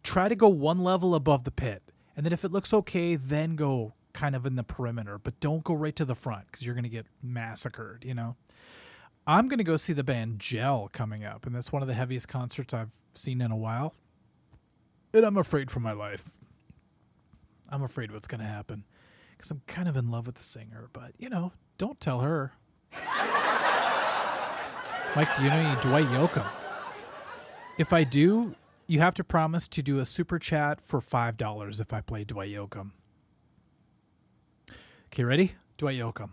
try to go one level above the pit. And then if it looks okay, then go kind of in the perimeter. But don't go right to the front because you're going to get massacred, you know? I'm going to go see the band Gel coming up, and that's one of the heaviest concerts I've seen in a while. And I'm afraid for my life. I'm afraid what's going to happen because I'm kind of in love with the singer, but, you know, don't tell her. Mike, do you know any Dwight Yoakam? If I do, you have to promise to do a super chat for $5 if I play Dwight Yoakam. Okay, ready? Dwight Yoakam.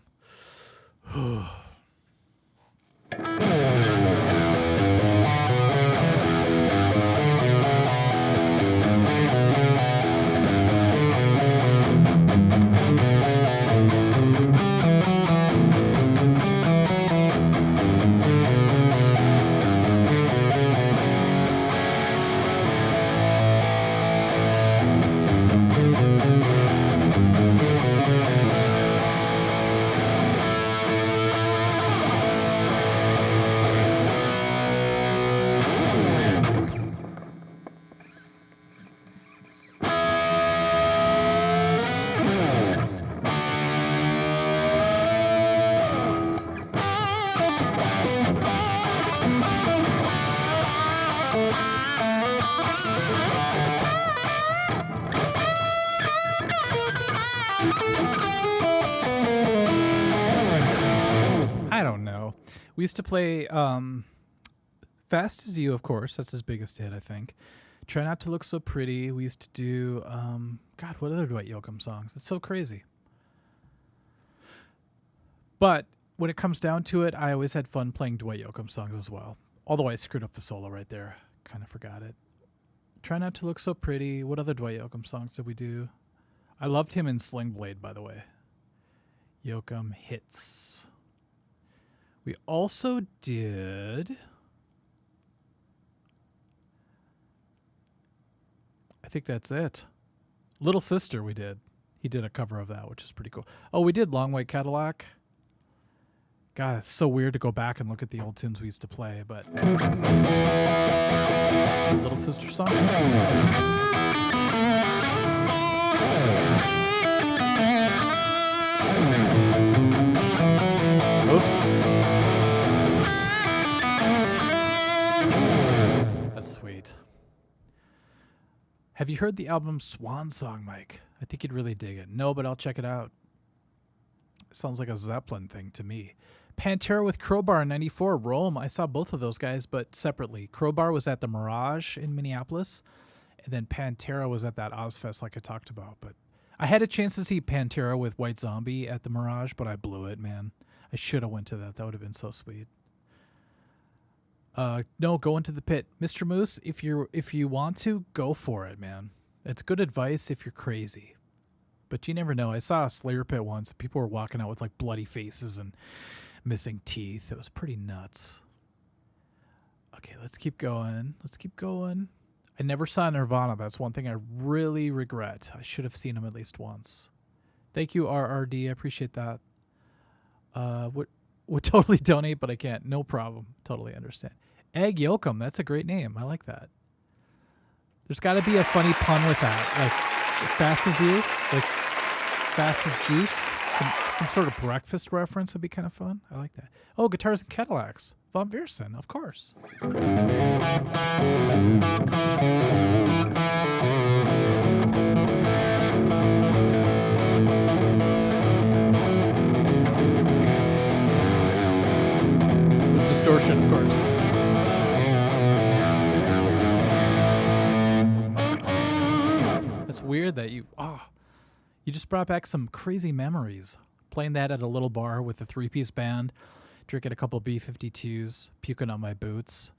I don't know. We used to play Fast as You, of course. That's his biggest hit, I think. Try Not to Look So Pretty. We used to do, God, what other Dwight Yoakam songs? It's so crazy. But when it comes down to it, I always had fun playing Dwight Yoakam songs as well. Although I screwed up the solo right there. Kind of forgot it. Try Not to Look So Pretty. What other Dwight Yoakam songs did we do? I loved him in Sling Blade, by the way. Yoakam hits. We also did... I think that's it. Little Sister we did. He did a cover of that, which is pretty cool. Oh, we did Long White Cadillac. God, it's so weird to go back and look at the old tunes we used to play, but... Little Sister song? Oops. That's sweet. Have you heard the album Swan Song, Mike? I think you'd really dig it. No, but I'll check it out. It sounds like a Zeppelin thing to me. Pantera with Crowbar in 94, Rome. I saw both of those guys, but separately. Crowbar was at the Mirage in Minneapolis, and then Pantera was at that Ozfest like I talked about. But I had a chance to see Pantera with White Zombie at the Mirage, but I blew it, man. I should have went to that. That would have been so sweet. No, go into the pit. Mr. Moose, if you want to, go for it, man. It's good advice if you're crazy. But you never know. I saw a Slayer pit once. People were walking out with like bloody faces and missing teeth. It was pretty nuts. Okay, let's keep going. Let's keep going. I never saw Nirvana. That's one thing I really regret. I should have seen them at least once. Thank you, RRD. I appreciate that. Would totally donate, but I can't. No problem. Totally understand. Egg Yoakum. That's a great name. I like that. There's got to be a funny pun with that. Like, fast as you? Like, fast as juice? Some sort of breakfast reference would be kind of fun. I like that. Oh, Guitars and Cadillacs. Von Viersen, of course. With distortion, of course. That's weird that you just brought back some crazy memories. Playing that at a little bar with a 3-piece band, drinking a couple B-52s, puking on my boots,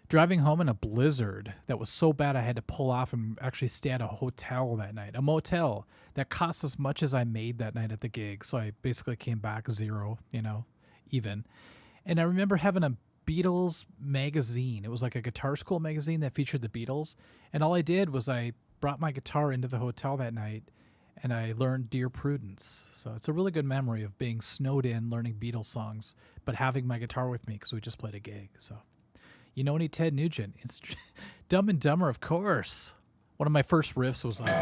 driving home in a blizzard that was so bad I had to pull off and actually stay at a hotel that night. A motel that cost as much as I made that night at the gig. So I basically came back zero, even. And I remember having a Beatles magazine. It was like a guitar school magazine that featured the Beatles. And all I did was I brought my guitar into the hotel that night and I learned Dear Prudence. So it's a really good memory of being snowed in, learning Beatles songs, but having my guitar with me because we just played a gig. So, you know any Ted Nugent? It's Dumb and Dumber, of course. One of my first riffs was like...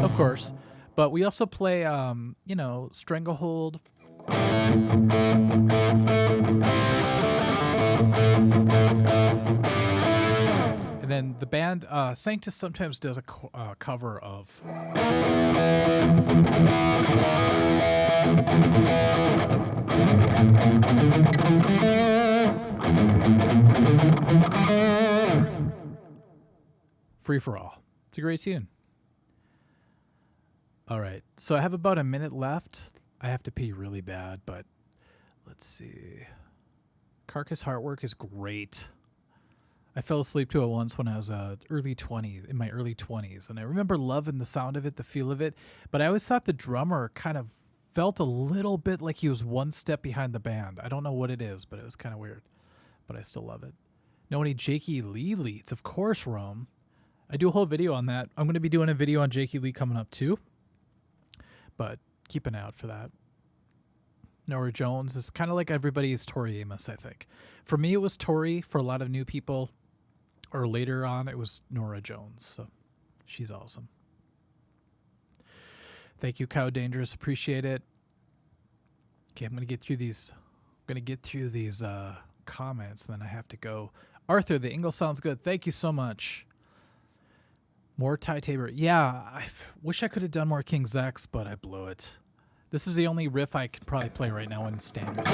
Of course. But we also play, Stranglehold. And then the band, Sanctus sometimes does a cover of... Free for All. It's a great tune. All right, so I have about a minute left. I have to pee really bad, but let's see. Carcass Heartwork is great. I fell asleep to it once when I was in my early 20s, and I remember loving the sound of it, the feel of it, but I always thought the drummer kind of felt a little bit like he was one step behind the band. I don't know what it is, but it was kind of weird, but I still love it. Know any Jakey Lee leads? Of course, Rome. I do a whole video on that. I'm going to be doing a video on Jakey Lee coming up too, but keep an eye out for that. Nora Jones is kind of like everybody's Tori Amos, I think. For me, it was Tori. For a lot of new people, or later on, it was Nora Jones. So she's awesome. Thank you, Cow Dangerous. Appreciate it. Okay, I'm going to get through these. Comments, and then I have to go. Arthur, the Ingle sounds good. Thank you so much. More Ty Tabor. Yeah, I wish I could have done more King's X, but I blew it. This is the only riff I can probably play right now in standard.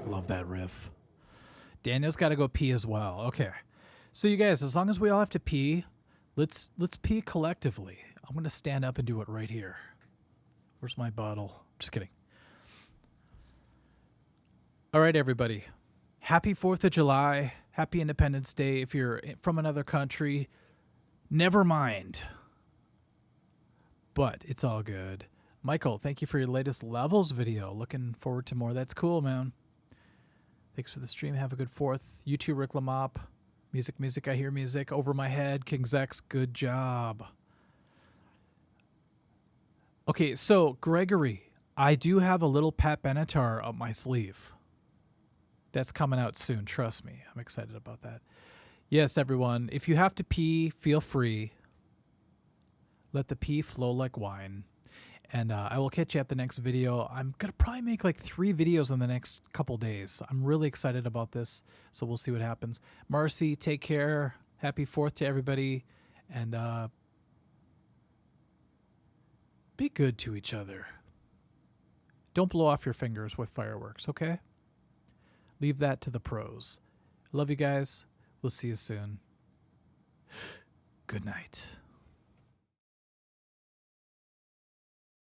Love that riff. Daniel's got to go pee as well. Okay. So you guys, as long as we all have to pee, let's pee collectively. I'm going to stand up and do it right here. Where's my bottle? Just kidding. All right, everybody. Happy 4th of July. Happy Independence Day. If you're from another country, never mind. But it's all good. Michael, thank you for your latest levels video. Looking forward to more. That's cool, man. Thanks for the stream. Have a good 4th. You too, Rick Lamop. Music, I hear music. Over my head. King's X, good job. Okay, so Gregory, I do have a little Pat Benatar up my sleeve. That's coming out soon, trust me. I'm excited about that. Yes, everyone, if you have to pee, feel free. Let the pee flow like wine. And I will catch you at the next video. I'm going to probably make like 3 videos in the next couple days. I'm really excited about this, so we'll see what happens. Marcy, take care. Happy 4th to everybody. And be good to each other. Don't blow off your fingers with fireworks, okay? Leave that to the pros. Love you guys. We'll see you soon. Good night.